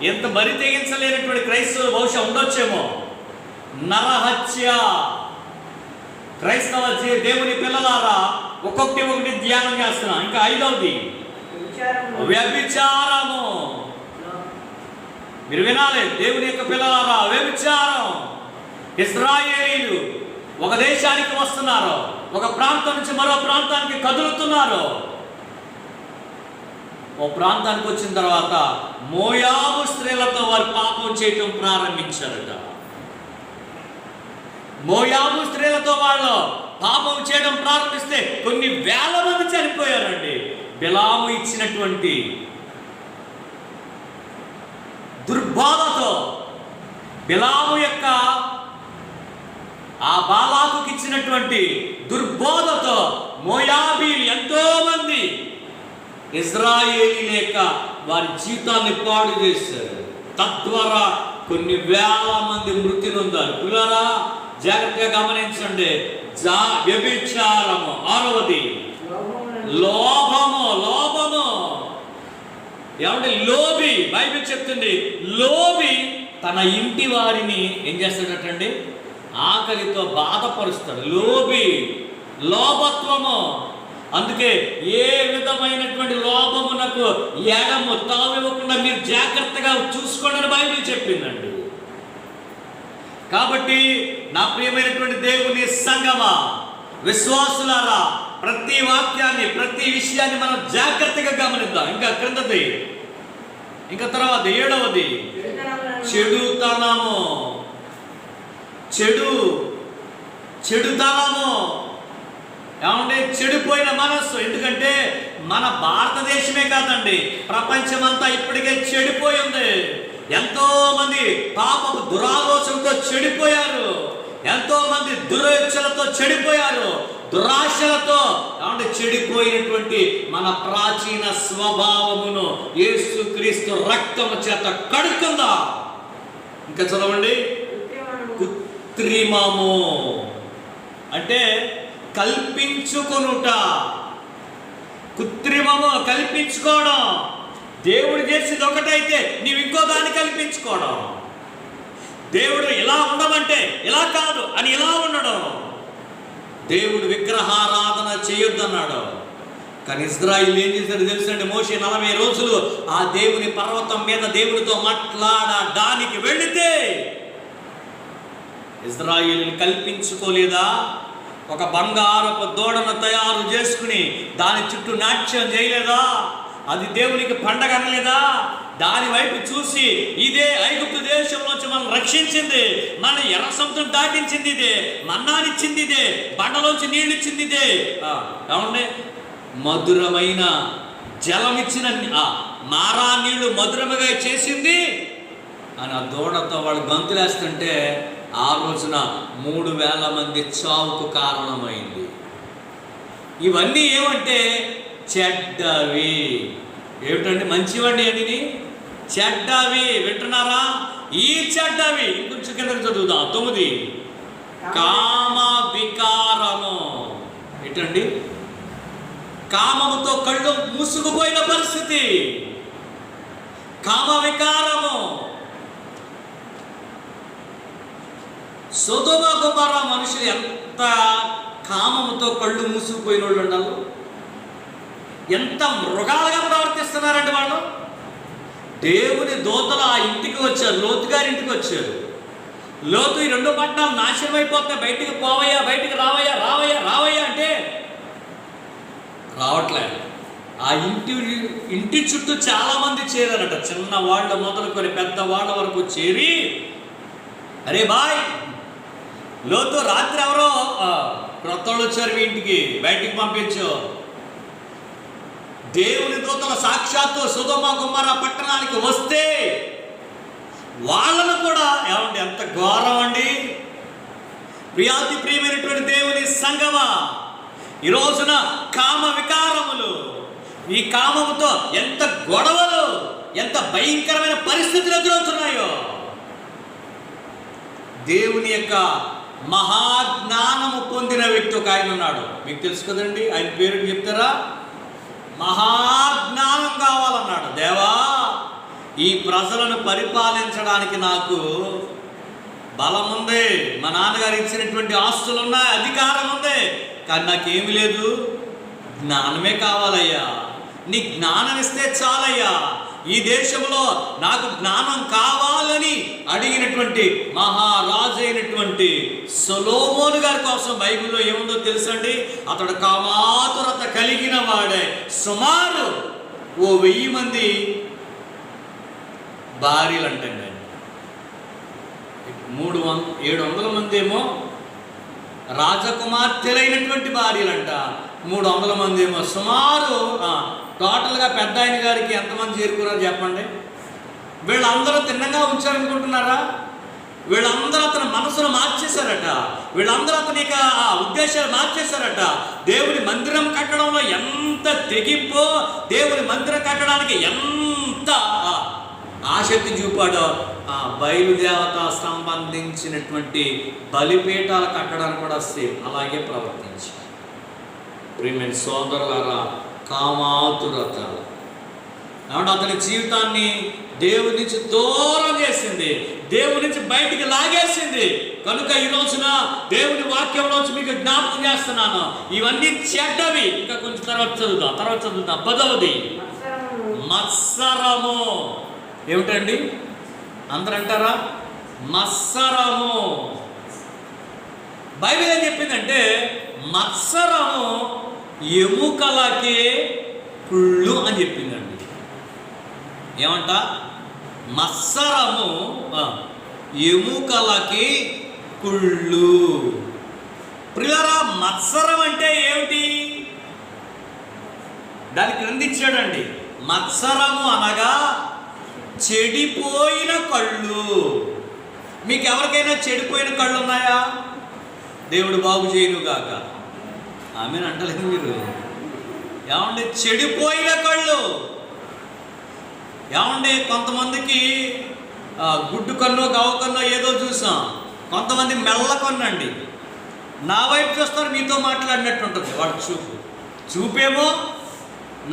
ఎంత బరి తెగించలేనటువంటి క్రైస్తవులు బహుశా ఉండొచ్చేమో. నరహత్య. క్రైస్తవ దేవుని పిల్లలారా, ఒక్కొక్కటి ధ్యానం చేస్తున్నా. ఇంకా 5వది వ్యభిచారము. మీరు వినాలి దేవుని యొక్క పిల్లలారా, వ్యభిచారం. ఇశ్రాయేలీలు ఒక దేశానికి వస్తున్నారు, ఒక ప్రాంతం నుంచి మరో ప్రాంతానికి కదులుతున్నారు. ఓ ప్రాంతానికి వచ్చిన తర్వాత మోయాబు స్త్రీలతో వారు పాపం చేయటం ప్రారంభించారట. మోయాబు స్త్రీలతో వాళ్ళు పాపం చేయడం ప్రారంభిస్తే కొన్ని వేల మంది చనిపోయారండి. బిలాము ఇచ్చినటువంటి దుర్బాధతో బిలాము యొక్క ఆ బాలాకుకి ఇచ్చినటువంటి దుర్బోధతో మోయాబీలు ఎంతో మంది ఇజ్రాయేలీ లేక వారి జీవితాన్ని పాడు చేశారు. తద్వారా కొన్ని వేల మంది మృతి నొందారు. పిల్లరా జాగ్రత్తగా గమనించండి. వ్యభిచారము, 6వది లోభము. ఏమంటే లోభి, బైబిల్ చెప్తుంది లోభి తన ఇంటి వారిని ఏం చేస్తాడటండి, ఆకలితో బాధపరుస్తాడు. లోభత్వము. అందుకే ఏ విధమైనటువంటి లోభమునకు ఎడము తావివ్వకుండా మీరు జాగ్రత్తగా చూసుకోండి అని బైబిల్ చెప్పిందండి. కాబట్టి నా ప్రియమైనటువంటి దేవుని సంగమా, విశ్వాసులారా, ప్రతి వాక్యాన్ని ప్రతి విషయాన్ని మనం జాగ్రత్తగా గమనిద్దాం. ఇంకా క్రిందది, ఇంకా తర్వాత 7వది చెడుతనము. ఏమంటే చెడిపోయిన మనస్సు. ఎందుకంటే మన భారతదేశమే కాదండి, ప్రపంచమంతా ఇప్పటికే చెడిపోయింది. ఎంతో మంది పాపపు దురాలోచనతో చెడిపోయారు. ఎంతో మంది దురేచ్ఛలతో చెడిపోయారు. దురాశలతో ఏమంటే చెడిపోయినటువంటి మన ప్రాచీన స్వభావమును యేసుక్రీస్తు రక్తము చేత కడుక్కుందాం. ఇంకా చదవండి. కృత్రిమము అంటే కల్పించుకొనుట. కృత్రిమము కల్పించుకోవడం. దేవుడు చేసేది ఒకటైతే నీవు ఇంకో దాన్ని కల్పించుకోవడం. దేవుడు ఇలా ఉండమంటే ఇలా కాదు అని ఇలా ఉండడం. దేవుడు విగ్రహారాధన చేయొద్దన్నాడు. కానీ ఇజ్రాయిల్ ఏం చేశాడు తెలుసండి? మోషే 40 రోజులు ఆ దేవుని పర్వతం మీద దేవునితో మాట్లాడడానికి వెళితే ఇజ్రాయిల్ కల్పించుకోలేదా? ఒక బంగారపు దూడను తయారు చేసుకుని దాని చుట్టూ నాట్యం చేయలేదా? అది దేవునికి పండగ అనలేదా? దాని వైపు చూసి ఇదే ఐగుప్తు దేశంలోంచి మనం రక్షించింది, మన ఎర్ర సముద్రం దాటించింది ఇదే, మన్నానిచ్చింది ఇదే, బండలోంచి నీళ్ళు ఇచ్చింది ఇదే, ఏమండి మధురమైన జలమిచ్చిన మారా నీళ్లు మధురముగా చేసింది అని ఆ దూడతో వాళ్ళు గంతులేస్తుంటే ఆ రోజున 3000 మంది చావుకు కారణమైంది. ఇవన్నీ ఏమంటే చెడ్డవి. ఏమిటండి? మంచివండి అని చెడ్డవి. వింటున్నారా? ఈ చెడ్డవి ఇంకొంచెం కిందకి చదువుదాం. 9 కామ వికారము. ఏంటండి? కామముతో కళ్ళు మూసుకుపోయిన పరిస్థితి. కామ వికారము. సొదొమ గొమొర్రా మనుషులు ఎంత కామముతో కళ్ళు మూసుకుపోయిన వాళ్ళు ఉండాలి. ఎంత మృగాలుగా ప్రవర్తిస్తున్నారండి వాళ్ళు. దేవుని దూతలు ఆ ఇంటికి వచ్చారు, లోతు గారి ఇంటికి వచ్చారు. లోతు ఈ 2 పట్టణాలు నాశనం అయిపోతే బయటికి పోవయ్యా, బయటికి రావయ్యా అంటే రావట్లేదు. ఆ ఇంటి చుట్టూ చాలా మంది చేరారట. చిన్న వాళ్ళ మొదలుకొని పెద్ద వాళ్ళ వరకు చేరి, అరే బాయ్ లోతు రాత్రి ఎవరో క్రొత్త వాళ్ళు వచ్చారు మీ ఇంటికి, బయటికి పంపించు. దేవుని దూతల సాక్షాత్తు సొదొమ గొమొర్రా పట్టణానికి వస్తే వాళ్ళను కూడా ఏమండి ఎంత ఘోరం అండి. ప్రియాతి ప్రియమైనటువంటి దేవుని సంగమా, ఈ రోజున కామ వికారములు, ఈ కామముతో ఎంత గొడవలు, ఎంత భయంకరమైన పరిస్థితులు ఎదురవుతున్నాయో. దేవుని యొక్క మహాజ్ఞానము పొందిన వ్యక్తి ఒక ఆయన ఉన్నాడు, మీకు తెలుసు కదండి. ఆయన పేరు చెప్తారా? మహాజ్ఞానం కావాలన్నాడు. దేవా, ఈ ప్రజలను పరిపాలించడానికి నాకు బలం ఉంది, మా నాన్నగారు ఇచ్చినటువంటి ఆస్తులు ఉన్నాయి, అధికారం ఉంది, కానీ నాకేమి లేదు, జ్ఞానమే కావాలయ్యా. నీ జ్ఞానం ఇస్తే చాలయ్యా. ఈ దేశంలో నాకు జ్ఞానం కావాలని అడిగినటువంటి మహారాజు అయినటువంటి సొలొమోను గారి కోసం బైబిల్లో ఏముందో తెలుసండి? అతడు కామాతురత కలిగిన వాడే. సుమారు 1000 మంది భార్యలు అంటండి. 700 మంది ఏమో రాజకుమార్తెలైనటువంటి భార్యలంట, 300 మంది ఏమో. సుమారు టోటల్గా పెద్ద ఆయన గారికి ఎంతమంది చేరుకున్నారు చెప్పండి? వీళ్ళందరూ తిన్నగా ఉంచారనుకుంటున్నారా? వీళ్ళందరూ అతని మనసును మార్చేశారట. వీళ్ళందరూ అతని యొక్క ఆ ఉద్దేశాలు మార్చేశారట. దేవుని మందిరం కట్టడంలో ఎంత తెగింపో, దేవుని మందిరం కట్టడానికి ఎంత ఆసక్తి చూపాడో, ఆ బయలుదేవత సంబంధించినటువంటి బలిపీఠాలు కట్టడానికి కూడా సేమ్ అలాగే ప్రవర్తించారు. ప్రియమైన సోదరులారా, కామాతురత కాబట్టి అతని జీవితాన్ని దేవుని నుంచి దూరం చేసింది, దేవుని నుంచి బయటికి లాగేసింది. కనుక ఈ రోజున దేవుని వాక్యంలోంచి మీకు జ్ఞాపకం చేస్తున్నాను, ఇవన్నీ చెడ్డవి. ఇంకా కొంచెం తర్వాత చదువుతాం. 10వది మత్సరము. ఏమిటండి అందరూ అంటారా? మత్సరము. బైబిల్ ఏం చెప్పిందంటే మత్సరము ఎముకలకి కుళ్ళు అని చెప్పిందండి. ఏమంట? మత్సరము ఎముకలకి కుళ్ళు. ప్రియులారా, మత్సరం అంటే ఏమిటి? దాని క్రింద ఇచ్చాడండి. మత్సరము అనగా చెడిపోయిన కళ్ళు. మీకు ఎవరికైనా చెడిపోయిన కళ్ళు ఉన్నాయా? దేవుడు బాగు చేయనుగాక. ఆమెను అంటలేదు మీరు. ఏమంటే చెడిపోయిన కళ్ళు. ఏమంటే కొంతమందికి గుడ్డు కన్ను గవ కన్ను ఏదో చూసాం, కొంతమంది మెల్ల కన్నండి. నా వైపు చూస్తారు, మీతో మాట్లాడినట్టు ఉంటుంది వాడు చూపేమో.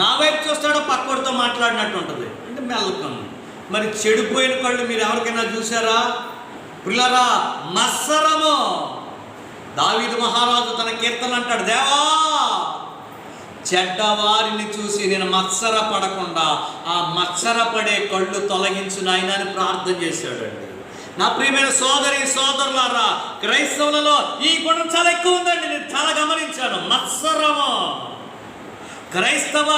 నా వైపు చూస్తాడో పక్కోడితో మాట్లాడినట్టు ఉంటుంది, అంటే మెల్ల కన్ను. మరి చెడిపోయిన కళ్ళు మీరు ఎవరికైనా చూసారా? పిల్లరా, మత్సరము. దావీదు మహారాజు తన కీర్తన అంటాడు, దేవా చెడ్డవారిని చూసి నేను మత్సర పడకుండా ఆ మత్సర పడే కళ్ళు తొలగించు నాయనా అని ప్రార్థన చేశాడండి. నా ప్రియమైన సోదరులారా, క్రైస్తవులలో ఈ గుణం చాలా ఎక్కువ ఉందండి. నేను చాలా గమనించాను. మత్సరము. క్రైస్తవ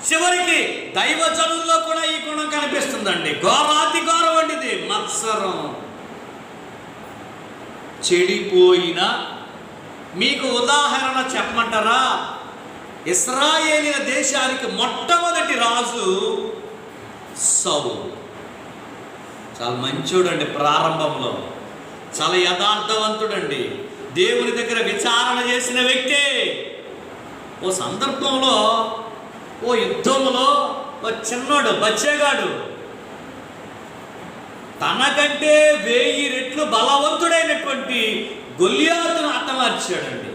చివరికి దైవజనుల్లో కూడా ఈ గుణం కనిపిస్తుందండి. ఘోరాతి ఘోరం అండి మత్సరం. చెడిపోయిన, మీకు ఉదాహరణ చెప్పమంటారా? ఇశ్రాయేలీల దేశానికి మొట్టమొదటి రాజు సౌలు. చాలా మంచోడండి. ప్రారంభంలో చాలా యథార్థవంతుడండి. దేవుని దగ్గర విచారణ చేసిన వ్యక్తే. ఓ సందర్భంలో, ఓ యుద్ధంలో ఓ చిన్నోడు బచ్చేగాడు తనకంటే 1000 రెట్లు బలవంతుడైనటువంటి గొల్లియాతును హతమార్చాడండి.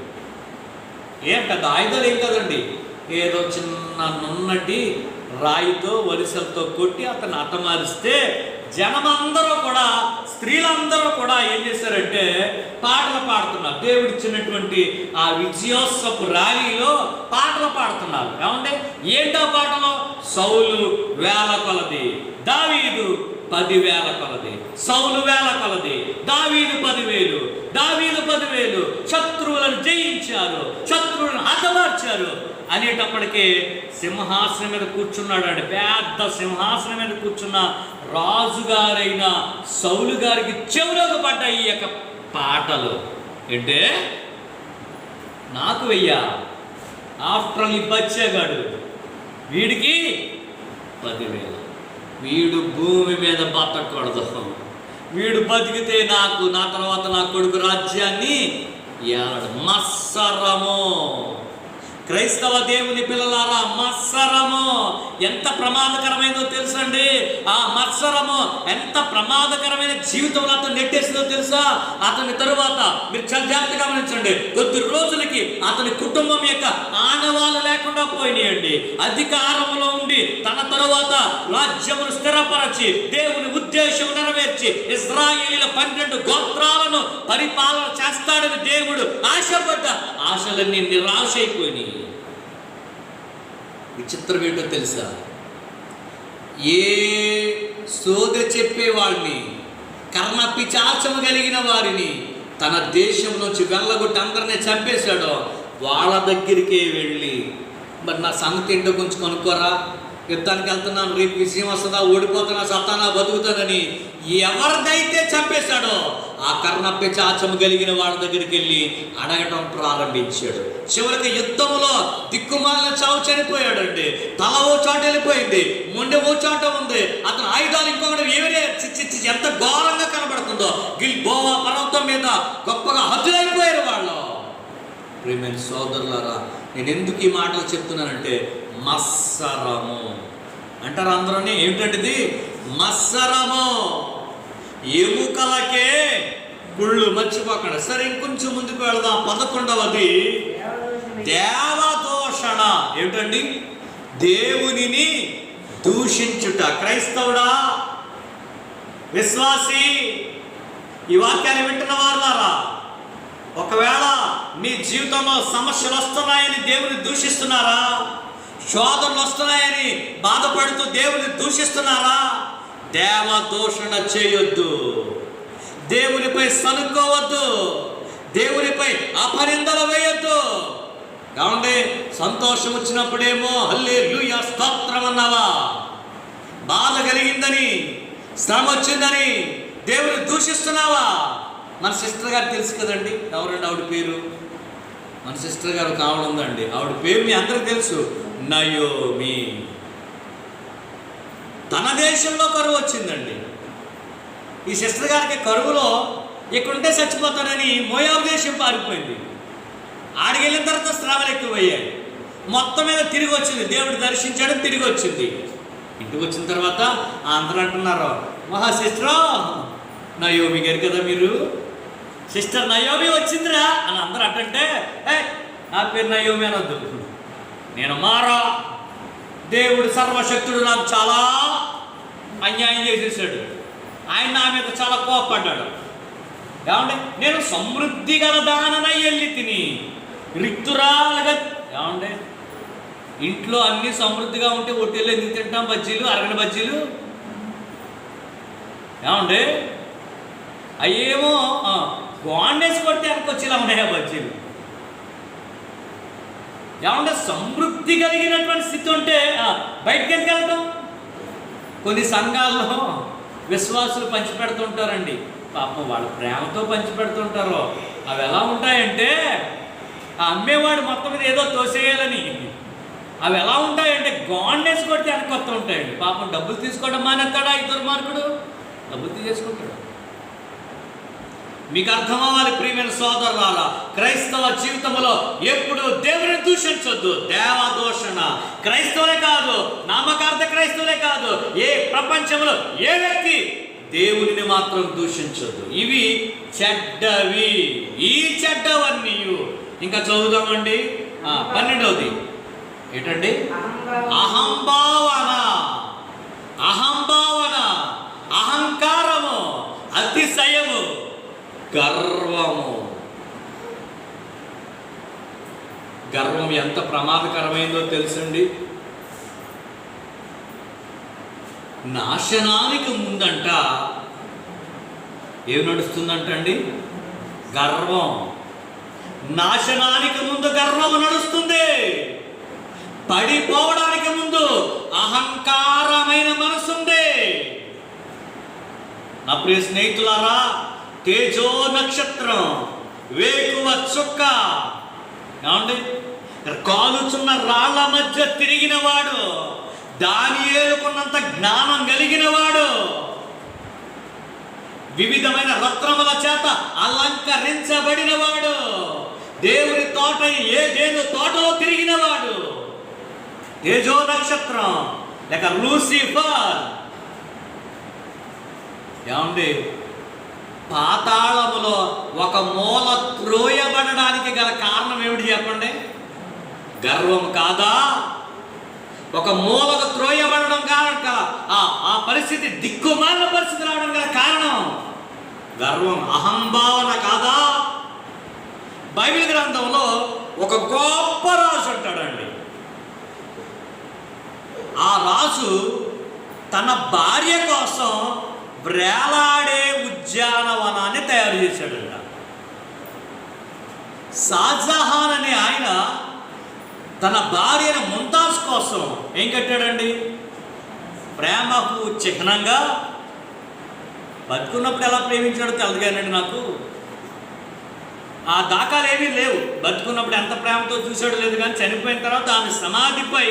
ఏం పెద్ద ఆయుధాలు ఏం కదండి, ఏదో చిన్న నున్నటి రాయితో వరిసలతో కొట్టి అతను హతమారిస్తే జనమందరూ కూడా, స్త్రీలందరూ కూడా ఏం చేశారంటే పాటలు పాడుతున్నారు. దేవుడిచ్చినటువంటి ఆ విజయోత్సవ ర్యాలీలో పాటలు పాడుతున్నారు. ఏమంటే ఏంటో పాటలు? సౌలు వేల కొలది, దావీదు 10,000 కొలది. సౌలు 1000 కొలది, దావీదు 10,000. దావీదు 10,000 శత్రువులను జయించారు, శత్రువులను హతమార్చారు అనేటప్పటికీ సింహాసనం మీద కూర్చున్నాడు అండి. పెద్ద సింహాసనం మీద కూర్చున్న రాజుగారైన సౌలు గారికి చెవులోకి పడ్డాయి ఈ యొక్క పాటలు. అంటే నాకు వెయ్యా, ఆఫ్టర్ ఆల్ ఈ బచ్చేగాడు, వీడికి 10,000. వీడు భూమి మీద బతకూడదు, వీడు బతికితే నాకు, నా తర్వాత నా కొడుకు రాజ్యాన్ని ఏలడు. మత్సరము. క్రైస్తవ దేవుని పిల్లలారా, మత్సరము ఎంత ప్రమాదకరమైనదో తెలుసండి. ఆ మత్సరము ఎంత ప్రమాదకరమైన జీవితంలో అతను నెట్టేసిందో తెలుసా? అతని తరువాత మీరు చాలా జాగ్రత్తగా గమనించండి, కొద్ది రోజులకి అతని కుటుంబం యొక్క ఆనవాళ్ళు లేకుండా పోయినాయండి. అధికారంలో ఉండి తన తరువాత రాజ్యమును స్థిరపరచి దేవుని ఉద్దేశం నెరవేర్చి ఇశ్రాయేలీయుల 12 గోత్రాలను పరిపాలన చేస్తాడని దేవుడు ఆశపడ్డ ఆశలన్నీ నిరాశ అయిపోయినాయి. విచిత్రం ఏంటో తెలుసా? ఏ సోద చెప్పేవాడిని, కర్ణ పిచాచము కలిగిన వారిని తన దేశంలోంచి వెళ్ళగొట్టి అందరినీ చంపేశాడో వాళ్ళ దగ్గరికే వెళ్ళి, మరి నా సంగతి ఏంటో కొంచెం కనుక్కోరా, యుద్ధానికి వెళ్తున్నాను, రేపు విజయం వస్తుందా, ఓడిపోతున్నా, సత్తానా, బతుకుతానని ఎవరిదైతే చంపేశాడో ఆ కర్ణపిశాచము కలిగిన వాళ్ళ దగ్గరికి వెళ్ళి అడగటం ప్రారంభించాడు. చివరికి యుద్ధంలో దిక్కుమాలిన చావు చనిపోయాడండి. తల ఓ చాట వెళ్ళిపోయింది, మొండె ఓ చాట ఉంది. అతను ఆయుధాలు ఇంకొకటి ఏవరే ఎంత ఘోరంగా కనబడుతుందో. గిల్బోవా పర్వతం మీద గొప్పగా హతులైపోయారు వాళ్ళు. ప్రియమైన సోదరులారా, నేను ఎందుకు ఈ మాటలు చెప్తున్నానంటే, మత్సరము అంటారు అందరూని. ఏమిటంటే మత్సరము, ఎముకలకే గుళ్ళు, మర్చిపోకండి. సరే, ఇంకొంచెం ముందుకు వెళదాం. 11వది దేవదూషణ. ఏమిటండి? దేవునిని దూషించుట. క్రైస్తవుడా, విశ్వాసి, ఈ వాక్యాన్ని వింటున్న వారులారా, ఒకవేళ మీ జీవితంలో సమస్యలు వస్తున్నాయని దేవుని దూషిస్తున్నారా? శోధనలు వస్తున్నాయని బాధపడుతూ దేవుని దూషిస్తున్నారా? దేవదూషణ చేయొద్దు. దేవునిపై సనుక్కోవద్దు. దేవునిపై అపనిందలు వేయొద్దు. కావండి, సంతోషం వచ్చినప్పుడేమో హల్లెలూయా స్తోత్రం అన్నావా? బాధ కలిగిందని, శ్రమ వచ్చిందని దేవుని దూషిస్తున్నావా? మన సిస్టర్ గారు తెలుసు కదండి. ఎవరండి ఆవిడ పేరు? మన సిస్టర్ గారు ఒక ఆవిడ ఉందండి. ఆవిడ పేరు మీ అందరికి తెలుసు, నయోమి. తన దేశంలో కరువు వచ్చిందండి. ఈ సిస్టర్ గారికి కరువులో ఇక్కడుంటే చచ్చిపోతానని మోయాబు దేశం పారిపోయింది. ఆడికి వెళ్ళిన తర్వాత శ్రమలు ఎక్కువయ్యాయి. మొత్తం మీద తిరిగి వచ్చింది. దేవుడు దర్శించడం, తిరిగి వచ్చింది. ఇంటికి వచ్చిన తర్వాత అందరూ అంటున్నారు, మహా సిస్టరా నయోమి గారు కదా మీరు, సిస్టర్ నయోమి వచ్చిందిరా అని అందరూ అంటే, నా పేరు నయోమి అనొద్దు, నేను మారా. దేవుడు సర్వశక్తుడు నాకు చాలా అన్యాయం చేసేసాడు. ఆయన నా మీద చాలా కోపపడ్డాడు. ఏమంటే నేను సమృద్ధి గల దాననై వెళ్ళి తిని రిక్తురాలుగా. ఏమంటే ఇంట్లో అన్నీ సమృద్ధిగా ఉంటే ఒట్టేళ్ళు ఎందుకు తింటాం? బజ్జీలు, అరగని బజ్జీలు. ఏమంటే అయ్యేమో గాండేసి కొడితే అనుకొచ్చేలా ఉన్నాయా బజ్జీలు? ఏమంటే సమృద్ధి కలిగినటువంటి స్థితి ఉంటే బయటికి ఎందుకు వెళ్తాం? కొన్ని సంఘాల్లో విశ్వాసులు పంచిపెడుతుంటారండి. పాపం వాళ్ళు ప్రేమతో పంచిపెడుతుంటారు. అవి ఎలా ఉంటాయంటే, ఆ అమ్మేవాడు మొత్తం మీద ఏదో తోసేయాలని. అవి ఎలా ఉంటాయంటే గాండేసి కొడితే వెనకొస్తూ ఉంటాయండి. పాపం డబ్బులు తీసుకోవడం మానేస్తాడా ఈ దుర్మార్గుడు? డబ్బులు తీసేసుకుంటాడు. మీకు అర్థం అవ్వాలి ప్రియమైన సోదరులారా, క్రైస్తవ జీవితంలో ఎప్పుడు దేవుని దూషించొద్దు. దేవదూషణ. క్రైస్తవులే కాదు, నామకార్థ క్రైస్తవులే కాదు, ఏ ప్రపంచంలో ఏ వ్యక్తి దేవునిని మాత్రం దూషించొద్దు. ఇవి చెడ్డవి. ఈ చెడ్డవన్నీ ఇంకా చదువుదామండి. 12వది ఏంటండి? అహంభావన. అహంభావన, అహంకారము, అతిశయము, గర్వము. గర్వం ఎంత ప్రమాదకరమైందో తెలుసండి. నాశనానికి ముందంట ఏమి నడుస్తుందంటండి? గర్వం. నాశనానికి ముందు గర్వం నడుస్తుంది. పడిపోవడానికి ముందు అహంకారమైన మనసుంది. నా ప్రియ స్నేహితులారా, తేజో నక్షత్రం, వేకువ చుక్క, ఏమండి కాలుచున్న రాళ్ల మధ్య తిరిగిన వాడు, దానియేలుకున్నంత జ్ఞానం కలిగిన వాడు, వివిధమైన రత్నముల చేత అలంకరించబడిన వాడు, దేవుని తోట ఏదేదో తోటలో తిరిగిన వాడు, తేజో నక్షత్రం లేక లూసిఫర్. ఏమండి పాతాళములో ఒక మూల త్రోయబడడానికి గల కారణం ఏమిటి చెప్పండి? గర్వం కాదా? ఒక మూలకు త్రోయబడడం కారణం, ఆ పరిస్థితి దిక్కుమాలిన పరిస్థితి రావడం గల కారణం గర్వం, అహంభావన కాదా? బైబిల్ గ్రంథంలో ఒక గొప్ప రాజు ఉంటాడండి. ఆ రాజు తన భార్య కోసం వ్రేలాడే ఉద్యానవనాన్ని తయారు చేశాడంట. షాజహాన్ అనే ఆయన తన భార్య ముంతాజ్ కోసం ఏం కట్టాడండి? ప్రేమకు చిహ్నంగా. బతుకున్నప్పుడు ఎలా ప్రేమించాడో తెలదుగానండి నాకు. ఆ దాఖలు ఏమీ లేవు. బతుకున్నప్పుడు ఎంత ప్రేమతో చూశాడో లేదు, కానీ చనిపోయిన తర్వాత ఆమె సమాధిపై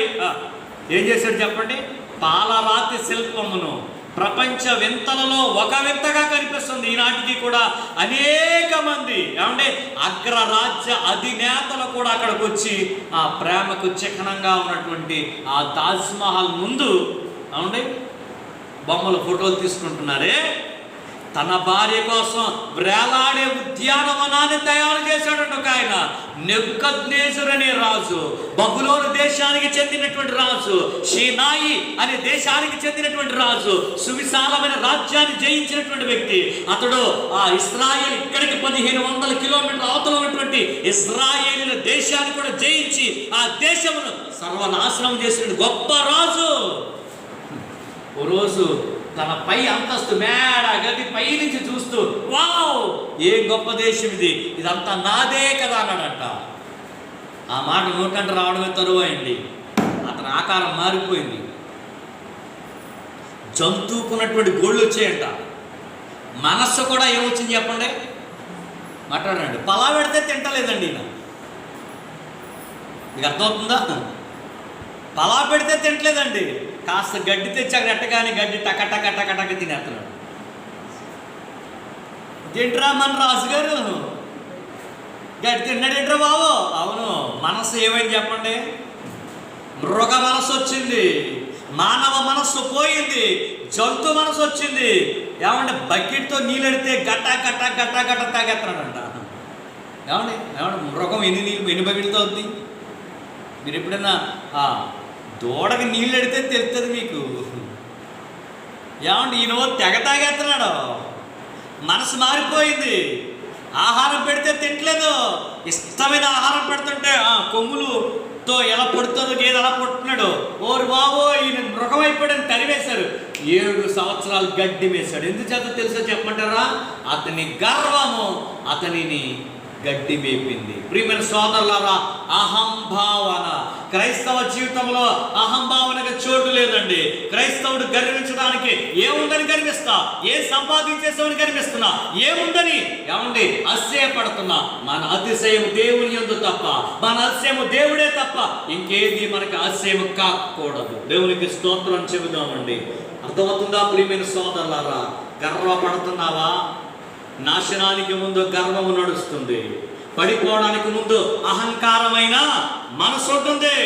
ఏం చేశాడు చెప్పండి? పాలరాతి శిల్పమును ప్రపంచ వింతలలో ఒక వింతగా కనిపిస్తుంది. ఈనాటికి కూడా అనేక మంది ఏమంటే అగ్రరాజ్య అధినేతలు కూడా అక్కడికి వచ్చి ఆ ప్రేమకు చిహ్నంగా ఉన్నటువంటి ఆ తాజ్మహల్ ముందు ఏమండి బొమ్మల ఫోటోలు తీసుకుంటున్నారే. తన భార్య కోసం వేలాడే ఉద్యానవనాన్ని తయారు చేశాడంట ఒక ఆయన. నెబుకద్నెజరు అనే రాజు, బబులోను దేశానికి చెందినటువంటి రాజు, షీనాయి అనే దేశానికి చెందినటువంటి రాజు, సువిశాలమైన రాజ్యాన్ని జయించినటువంటి వ్యక్తి అతడు. ఆ ఇశ్రాయేల్ ఇక్కడికి 1500 కిలోమీటర్ల అవతల ఉన్నటువంటి ఇశ్రాయేలు దేశాన్ని కూడా జయించి ఆ దేశమును సర్వనాశనం చేసిన గొప్ప రాజు. ఓ రోజు తన పై అంతస్తు మేడ గది పై నుంచి చూస్తూ, వావ్ ఏ గొప్ప దేశం ఇది, ఇదంతా నాదే కదా అన్నాడంట. ఆ మాట నోటంట రావడమే తరువైంది. అతని ఆకారం మారిపోయింది. జంతువుకున్నటువంటి గోళ్ళు వచ్చాయంట. మనస్సు కూడా ఏమొచ్చింది చెప్పండి? మాట్లాడండి. పలా పెడితే తింటలేదండి ఈయన. మీకు అర్థమవుతుందా? పలా పెడితే తింటలేదండి. కాస్త గడ్డి తెచ్చాక గట్టగానే గడ్డి టక టక టక టక తినేస్తున్నాడు. ఏంట్రా మన రాజుగారు గడ్డి తిన్నాడేంట్రా బాబు? అవును, మనస్సు ఏమైంది చెప్పండి? మృగ మనస్సు వచ్చింది, మానవ మనస్సు పోయింది, జంతు మనస్సు వచ్చింది. ఏమంటే బకెట్తో నీళ్ళెడితే గట్ట గట్ట గట్ట గట్ట తాగేస్తున్నాడంట. ఏమండి ఏమంటే మృగం ఎన్ని బకెట్లతో అవుతుంది? మీరు ఎప్పుడైనా దూడకి నీళ్ళు ఎడితే తెలుస్తుంది మీకు. ఏమంటే ఈయన తెగ తాగేస్తున్నాడు. మనసు మారిపోయింది. ఆహారం పెడితే తింటలేదు. ఇష్టమైన ఆహారం పెడుతుంటే కొమ్ములుతో ఎలా పడుతుందో గేదె అలా పుట్టున్నాడు. ఓరు బాబో ఈయన మృగం అయిపోయాడని తరివేశారు. 7 సంవత్సరాలు గడ్డి వేశాడు. ఎందుచేత తెలుసో చెప్పమంటారా? అతని గర్వము అతనిని గడ్డి మేపింది. ప్రియమైన సోదరులారా, అహంభావన క్రైస్తవ జీవితంలో అహంభావనకు చోటు లేదండి. క్రైస్తవుడు గర్వించడానికి ఏముందని గర్విస్తా, ఏ సంపాదించేసామని గర్విస్తున్నా, ఏముందని ఏమండి అతిశయపడుతున్నా. మన అతిశయం దేవుని యందు తప్ప, మన అతిశయము దేవుడే తప్ప ఇంకేది మనకి అతిశయం కాకూడదు. దేవునికి స్తోత్రం చెబుదామండి. అర్థమవుతుందా ప్రియమైన సోదరులారా? గర్వపడుతున్నావా? నాశనానికి ముందు గర్వము నడుస్తుంది. పడిపోవడానికి ముందు అహంకారమైన మనసు ఉంటుంది.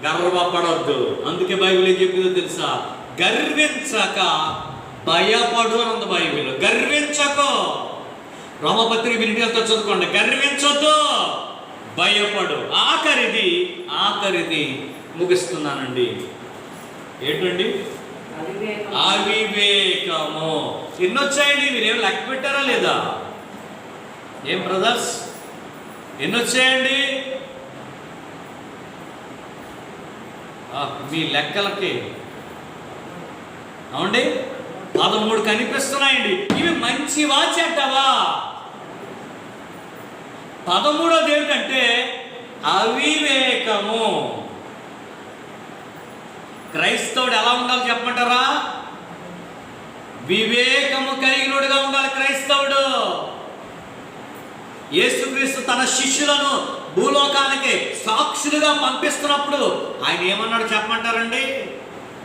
గర్వపడద్దు. అందుకే బైబిల్ ఏం చెప్పిందో తెలుసా? గర్వించక భయపడు అని ఉంది బైబిల్. గర్వించకు. రోమపత్రిక వినియోగంతో చదువుకోండి. గర్వించొద్దు, భయపడు. ఆఖరిది ముగిస్తున్నానండి. ఏంటండి? అవివేకము. ఎన్నొచ్చాయండి? మీరేం లెక్క పెట్టారా లేదా? ఏం బ్రదర్స్, ఎన్నొచ్చాయండి మీ లెక్కలకి? అవునండి, 13 కనిపిస్తున్నాయండి. ఇవి మంచివా చెడ్డవా? 13వది ఏమిటంటే అవివేకము. క్రైస్తవుడు ఎలా ఉండాలి చెప్పమంటారా? వివేకము కలిగినోడుగా ఉండాలి క్రైస్తవుడు. యేసుక్రీస్తు తన శిష్యులను భూలోకానికి సాక్షులుగా పంపిస్తున్నప్పుడు ఆయన ఏమన్నాడు చెప్పమంటారండి?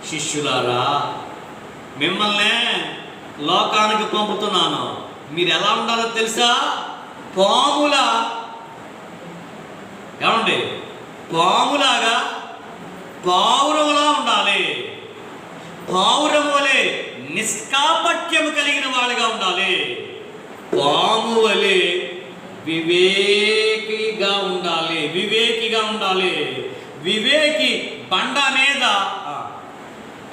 శిష్యులారా, మిమ్మల్ని లోకానికి పంపుతున్నాను. మీరు ఎలా ఉండాలో తెలుసా? పాములాగా పావురములా ఉండాలి. పావురము వలె నిష్కాపట్యము కలిగిన వాళ్ళుగా ఉండాలి. పాము వలె వివేకిగా ఉండాలి. వివేకి బండ మీద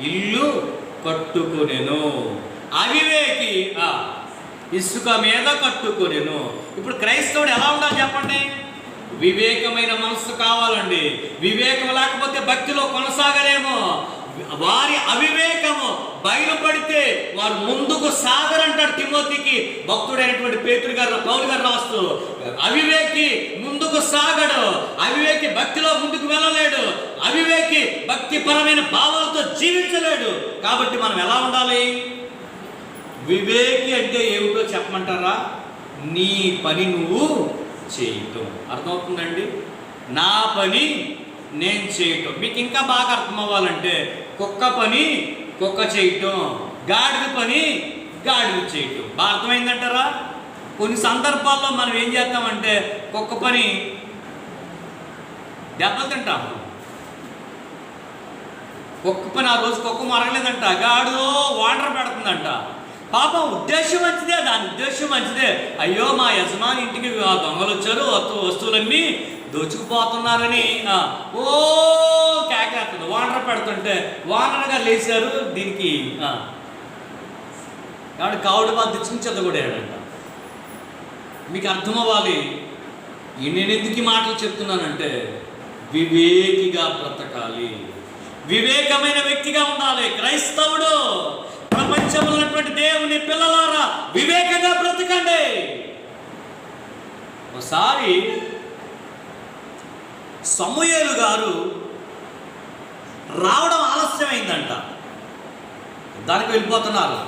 ఇల్లు కట్టుకొనెను, అవివేకి ఇసుక మీద కట్టుకొనెను. ఇప్పుడు క్రైస్తవుడు ఎలా ఉండాలి చెప్పండి? వివేకమైన మనసు కావాలండి. వివేకం లేకపోతే భక్తిలో కొనసాగలేము. వారి అవివేకము బయలుపడితే వారు ముందుకు సాగరంటాడు తిమోతికి భక్తుడైనటువంటి పేతురు గారు, పౌలు గారు రాస్తూ. అవివేకి ముందుకు సాగడు, అవివేకి భక్తిలో ముందుకు వెళ్ళలేడు, అవివేకి భక్తిపరమైన భావాలతో జీవించలేడు. కాబట్టి మనం ఎలా ఉండాలి? వివేకి అంటే ఏమిటో చెప్పమంటారా? నీ పని నువ్వు చేయటం. అర్థమవుతుందండి? నా పని నేను చేయటం. మీకు ఇంకా బాగా అర్థం అవ్వాలంటే కుక్క పని కుక్క చేయటం, గాడిద పని గాడిద చేయటం. బాగా అర్థమైందంటారా? కొన్ని సందర్భాల్లో మనం ఏం చేస్తామంటే కుక్క పని దెబ్బలు తింటాం. కుక్క పని ఆ రోజు కుక్క మరగలేదంట, గాడిదో వాటర్ పెడుతుందంట. పాపం ఉద్దేశం మంచిదే, దాని ఉద్దేశం మంచిదే. అయ్యో మా యజమాని ఇంటికి దొంగలు వచ్చారు, వస్తువులన్నీ దోచుకుపోతున్నారని ఓ కేకేస్తుంది. వాటర్ పెడుతుంటే వాటర్గా లేచారు. దీనికి కాబట్టి కావుడు బాధ తెచ్చుకుని చెత్తగొడాడంట. మీకు అర్థం అవ్వాలి. నేను ఎందుకు ఈ మాటలు చెప్తున్నానంటే వివేకిగా బ్రతకాలి, వివేకమైన వ్యక్తిగా ఉండాలి. క్రైస్తవుడు, ప్రపంచంలో ఉన్నటువంటి దేవుని పిల్లలారా వివేకంగా బ్రతకండి. ఒకసారి సమూయేలు గారు రావడం ఆలస్యమైందంట. యుద్ధానికి వెళ్ళిపోతున్నారు.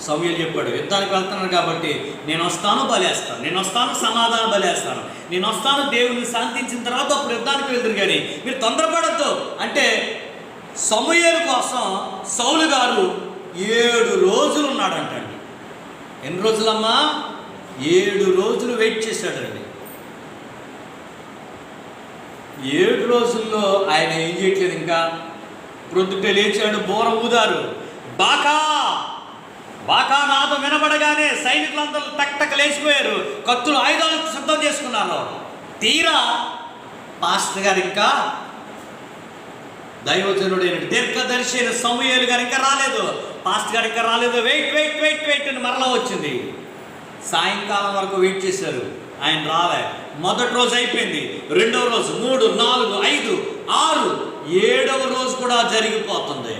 సమూయేలు చెప్పాడు, యుద్ధానికి వెళ్తున్నారు కాబట్టి నేను వస్తాను బలేస్తాను, నేను వస్తాను సమాధానం బలేస్తాను, నేను వస్తాను దేవుని శాంతించిన తర్వాత అప్పుడు యుద్ధానికి వెళ్తారు, కానీ మీరు తొందరపడద్దు అంటే సమూయేలు కోసం సౌలు గారు 7 రోజులు ఉన్నాడంటండి. ఎన్ని రోజులమ్మా? 7 రోజులు వెయిట్ చేశాడండి. 7 రోజుల్లో ఆయన ఏం చేయట్లేదు. ఇంకా ప్రొద్దుట లేచాడు, బోర ఊదారు, బాకా బాకా నాదం వినబడగానే సైనికులందరూ టక్ లేచిపోయారు, కత్తులు ఆయుధాలు సిద్ధం చేసుకున్నారు. తీరా పాస్టర్ గారు ఇంకా దైవజనుడైన దీర్ఘదర్శి అయిన సమూయేలు గారు ఇంకా రాలేదు, పాస్టర్ గారు ఇంకా రాలేదు. వెయిట్ అని మరలా వచ్చింది. సాయంకాలం వరకు వెయిట్ చేశారు, ఆయన రాలే. మొదటి రోజు అయిపోయింది, రెండవ రోజు, 3, 4, 5, 6, 7వ రోజు కూడా జరిగిపోతుంది.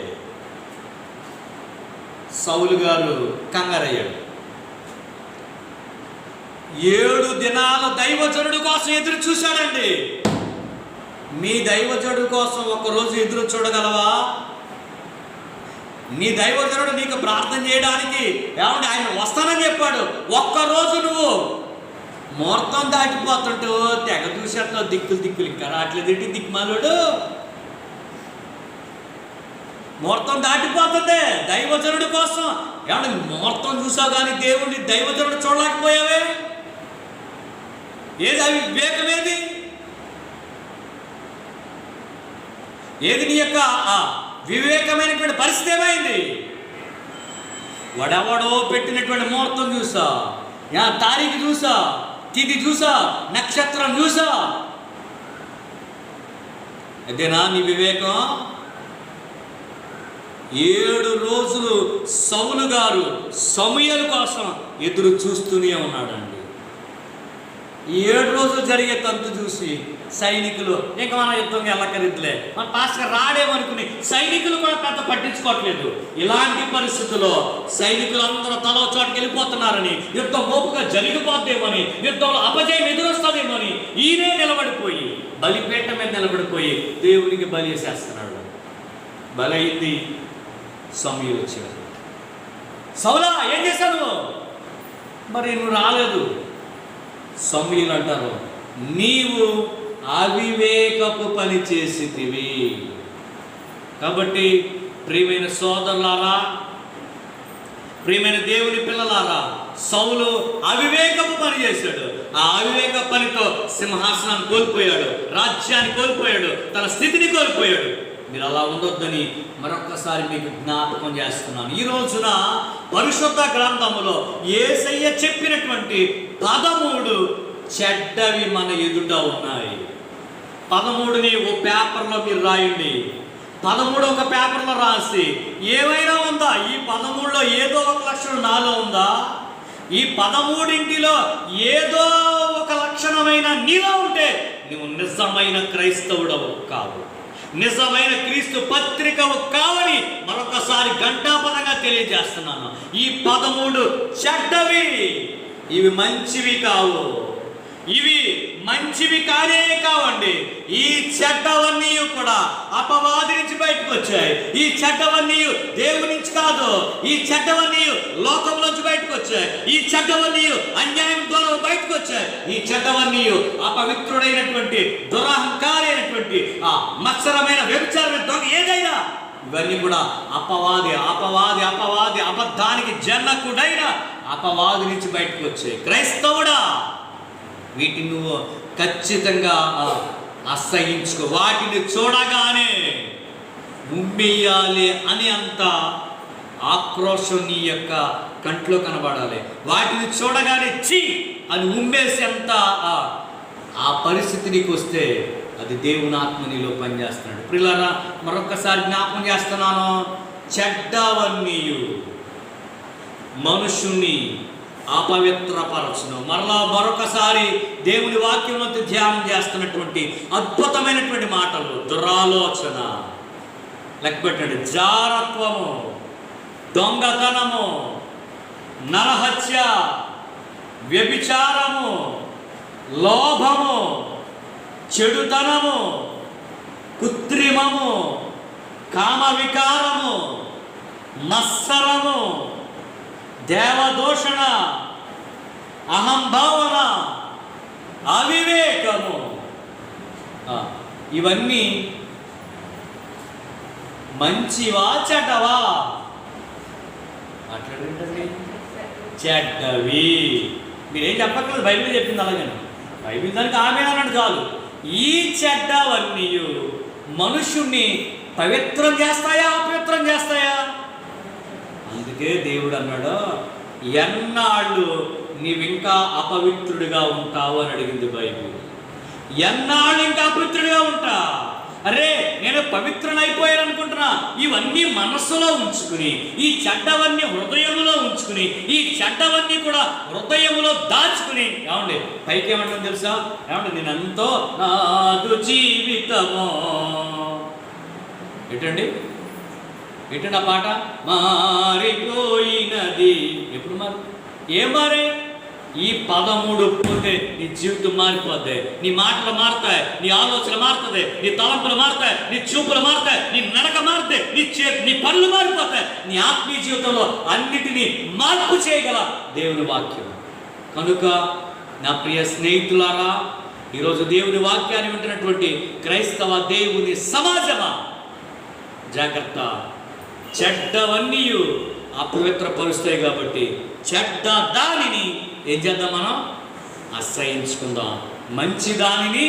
సౌలు గారు కంగారయ్యాడు. 7 దినాలు దైవజనుడి కోసం ఎదురు చూశాడండి. మీ దైవజనుడి కోసం ఒక్కరోజు ఎదురు చూడగలవా? నీ దైవజనుడు నీకు ప్రార్థన చేయడానికి ఏమంటే ఆయన వస్తానని చెప్పాడు. ఒక్కరోజు నువ్వు ముహూర్తం దాటిపోతుంటూ తెగ చూసేస్తావు, దిక్కులు ఇంకా రావట్లేదేంటి దిక్కుమాలోడు. ముహూర్తం దాటిపోతుంది దైవజనుడి కోసం. ఏమన్నా ముహూర్తం చూసావు కానీ దేవుడిని దైవజనుడు చూడలేకపోయావే? ఏది అవి వివేకమేది? ఏది నీ యొక్క వివేకమైనటువంటి పరిస్థితి ఏమైంది? వడవడో పెట్టినటువంటి ముహూర్తం చూసా, తారీఖు చూసా, తిథి చూసా, నక్షత్రం చూసా, అదేనా నీ వివేకం? 7 రోజులు సౌలు గారు సమూయేలు కోసం ఎదురు చూస్తూనే ఉన్నాడండి. 7 రోజులు జరిగే తంతు చూసి సైనికులు ఇంకా మన యుద్ధం వెళ్ళకరిద్దులే, మన పాస్టర్ రాడేమనుకుని సైనికులు కూడా పెద్ద పట్టించుకోవట్లేదు. ఇలాంటి పరిస్థితుల్లో సైనికులందరూ తలో చోటుకి వెళ్ళిపోతున్నారని, యుద్ధం మోపుగా జరిగిపోద్దేమని, యుద్ధంలో అపజయం ఎదురొస్తుందేమోని ఈయనే నిలబడిపోయి బలిపేట మీద నిలబడిపోయి దేవునికి బలి చేసేస్తున్నాడు. బలైంది. సమూయేలు వచ్చాడు. సౌలా ఏం చేశాను? మరి నువ్వు రాలేదు. సమూయేలు అంటారు, నీవు అవివేకపు పని చేసితివి. కాబట్టి ప్రియమైన సోదరులారా, ప్రియమైన దేవుని పిల్లలారా, సౌలు అవివేకపు పని చేశాడు. ఆ అవివేక పనితో సింహాసనాన్ని కోల్పోయాడు, రాజ్యాన్ని కోల్పోయాడు, తన స్థితిని కోల్పోయాడు. మీరు అలా ఉండొద్దని మరొక్కసారి మీకు జ్ఞాపకం చేస్తున్నాను. ఈ రోజున పరిశుద్ధ గ్రంథములో యేసయ్య చెప్పినటువంటి 13 చెడ్డవి మన ఎదుట ఉన్నాయి. 13ని ఓ పేపర్లో మీరు రాయండి. 13 ఒక పేపర్లో రాసి ఏమైనా ఉందా? ఈ 13లో ఏదో ఒక లక్షణం నాలో ఉందా? ఈ 13లో ఏదో ఒక లక్షణమైన నీలో ఉంటే నువ్వు నిజమైన క్రైస్తవుడవు కావు, నిజమైన క్రీస్తు పత్రికవు కావని మరొకసారి ఘంటాపదంగా తెలియజేస్తున్నాను. ఈ 13 చెడ్డవి, ఇవి మంచివి కావు, ఇవి మంచివి కానే కావండి. ఈ చెడ్డవన్నీ కూడా అపవాది నుంచి బయటకు వచ్చాయి. ఈ చెడ్డవన్నీ దేవుని నుంచి కాదు, ఈ చెడ్డవన్నీ లోకంలోంచి బయటకు వచ్చాయి. ఈ చెడ్డవన్నీ అన్యాయం ద్వారా బయటకు వచ్చాయి. ఈ చెడ్డవన్నీ అపవిత్రుడైనటువంటి దురహంకారైనటువంటి ఆ మత్సరమైన వ్యభిచారమైన దొంగ ఏదైనా, ఇవన్నీ కూడా అపవాది అపవాది అపవాది అబద్ధానికి జనకుడైన అపవాది నుంచి బయటకు వచ్చాయి. క్రైస్తవుడా, వీటిని నువ్వు ఖచ్చితంగా అసహించుకో. వాటిని చూడగానే ఉమ్మేయాలి అని అంత ఆక్రోశం నీ యొక్క కంట్లో కనబడాలి. వాటిని చూడగానే చి అని ఉమ్మేసేంత ఆ పరిస్థితి నీకు వస్తే అది దేవుని ఆత్మ నీలో పనిచేస్తున్నాడు. ప్రియులారా, మరొకసారి జ్ఞాపకం చేస్తున్నాను. చెడ్డవన్నీ మనుషుని అపవిత్రపరచును. మరొకసారి దేవుని వాక్యంలో ధ్యానం చేస్తున్నటువంటి అద్భుతమైనటువంటి మాటలు. దురాలోచన లెక్కపెట్టండి, జారత్వము, దొంగతనము, నరహత్య, వ్యభిచారము, లోభము, చెడుతనము, కృత్రిమము, కామవికారము, మత్సరము, దేవదూషణ, అహంభావన, అవివేకము, ఇవన్నీ మంచివా చెడ్డవా? మాట్లాడండి. చెడ్డవి. మీరేం చెప్పక్కర్లేదు, బైబిల్ చెప్పింది అలాగని. బైబిల్ దానికి ఆమె అన్నాడు చాలు. ఈ చెడ్డవన్నీ మనుషుణ్ణి పవిత్రం చేస్తాయా అపవిత్రం చేస్తాయా? అందుకే దేవుడు అన్నాడు, ఎన్నాళ్ళు నీవింకా అపవిత్రుడిగా ఉంటావు అని అడిగింది బైబిల్. ఎన్నాళ్ళు ఇంకా అపవిత్రుడిగా ఉంటా? అరే, నేను పవిత్రునైపోయాను అనుకుంటున్నా. ఇవన్నీ మనస్సులో ఉంచుకుని, ఈ చెడ్డవన్నీ హృదయములో ఉంచుకుని, ఈ చెడ్డవన్నీ కూడా హృదయములో దాచుకుని, ఏమండి పైకి ఏమంటుంది తెలుసా? ఏమండి, నేనంతో నాదు జీవితమో, ఏంటండి ఆ పాట? మారిపోయినది. ఎప్పుడు మారే? ఈ 13 పోతే నీ జీవితం మారిపోద్ది. నీ మాటలు మారుతాయి, నీ ఆలోచన మారుతుంది, నీ తలంపులు మారుతాయి, నీ చూపులు మారుతాయి, నీ నడక మారుతాయి, నీ పనులు మారిపోతాయి. నీ ఆత్మీయ జీవితంలో అన్నిటినీ మార్పు చేయగల దేవుని వాక్యం. కనుక నా ప్రియ స్నేహితులారా, ఈరోజు దేవుని వాక్యాన్ని వింటున్నటువంటి క్రైస్తవ దేవుని సమాజమా, జాగ్రత్త. చెడ్డవన్నీ అపవిత్రపరుస్తాయి కాబట్టి చెడ్డ దానిని ఏం చేద్దాం? మనం అసహించుకుందాం, మంచి దానిని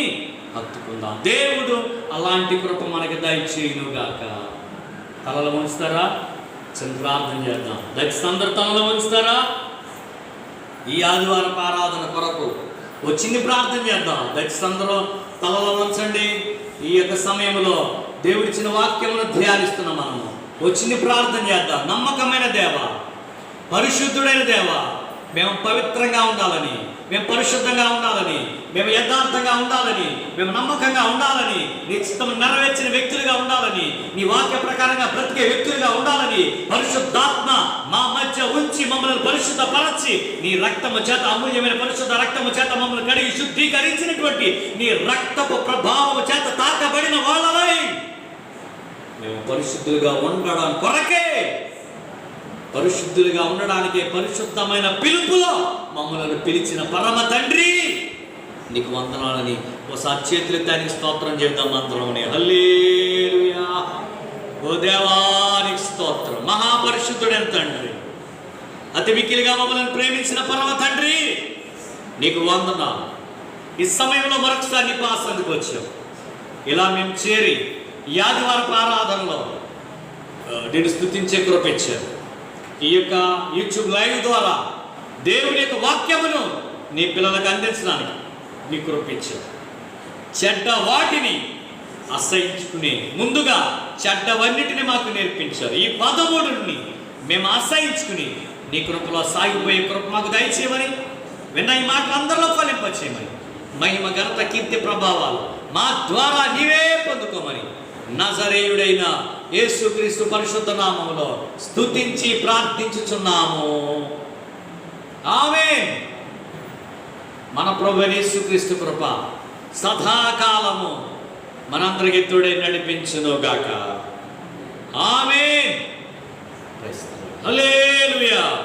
హత్తుకుందాం. దేవుడు అలాంటి కృప మనకి దయచేయునుగాక. తలలో ఉంచుతారా? చిన్న ప్రార్థన చేద్దాం. దయచేసి అందరు తలలో ఉంచుతారా? ఈ ఆదివారం ఆరాధన కొరకు వచ్చింది ప్రార్థన చేద్దాం. దయచేసి అందరూ తలలో ఉంచండి. ఈ యొక్క సమయంలో దేవుడిచ్చిన వాక్యమును ధ్యానిస్తున్నాం. మనము వచ్చింది ప్రార్థన చేద్దాం. నమ్మకమైన దేవ, పరిశుద్ధుడైన దేవ, మేము పవిత్రంగా ఉండాలని, మేము పరిశుద్ధంగా ఉండాలని, మేము యథార్థంగా ఉండాలని, మేము నమ్మకంగా ఉండాలని, నీ చిత్తము నెరవేర్చిన వ్యక్తులుగా ఉండాలని, నీ వాక్య ప్రకారంగా బ్రతికే వ్యక్తులుగా ఉండాలని పరిశుద్ధాత్మ మా మధ్య ఉంచి మమ్మల్ని పరిశుద్ధపరచి నీ రక్తము చేత, అమూల్యమైన పరిశుద్ధ రక్తము చేత మమ్మల్ని కడిగి శుద్ధీకరించినటువంటి నీ రక్తపు ప్రభావము చేత తాకబడిన వాళ్ళవై మేము పరిశుద్ధులుగా ఉండడం కొరకే, పరిశుద్ధులుగా ఉండడానికి పరిశుద్ధమైన పిలుపులో మమ్మల్ని పిలిచిన పరమ తండ్రి నీకు వందనాలని ఒకసారి చేతులెత్తానికి స్తోత్రం చేద్దాం అందరం. హల్లెలూయా. ఓ దేవానికి స్తోత్రం. మహాపరిశుద్ధుడైన తండ్రి, అతి మిక్కిలిగా మమ్మల్ని ప్రేమించిన పరమ తండ్రి నీకు వందనాలు. ఈ సమయంలో మరొకసారి నీ పాసందుకు వచ్చాం. ఇలా మేము చేరి ఈ ఆదివారపు ఆరాధనలో నేను స్తుతించే కృప ఇచ్చాను. ఈ యొక్క యూట్యూబ్ లైవ్ ద్వారా దేవుని యొక్క వాక్యమును నీ పిల్లలకు అందించడానికి నీ కృప ఇచ్చాను. చెడ్డ వాటిని అసహించుకునే ముందుగా చెడ్డవన్నిటిని మాకు నేర్పించారు. ఈ 13ని మేము అసహించుకుని నీ కృపలో సాగిపోయే కృప మాకు దయచేయమని, విన్న ఈ మాటలు అందరిలో ఫలింపచేయమని మహిమ ఘనత కీర్తి ప్రభావాలు మా ద్వారా నీవే పొందుకోమని నజరేయుడైన యేసుక్రీస్తు పరిశుద్ధ నామములో స్తుతించి ప్రార్థించుచున్నాము. ఆమేన్. మన ప్రభువైన యేసుక్రీస్తు కృప సదాకాలము మనందరికి తోడే నడిపించును గాక. ఆమేన్. హల్లెలూయా.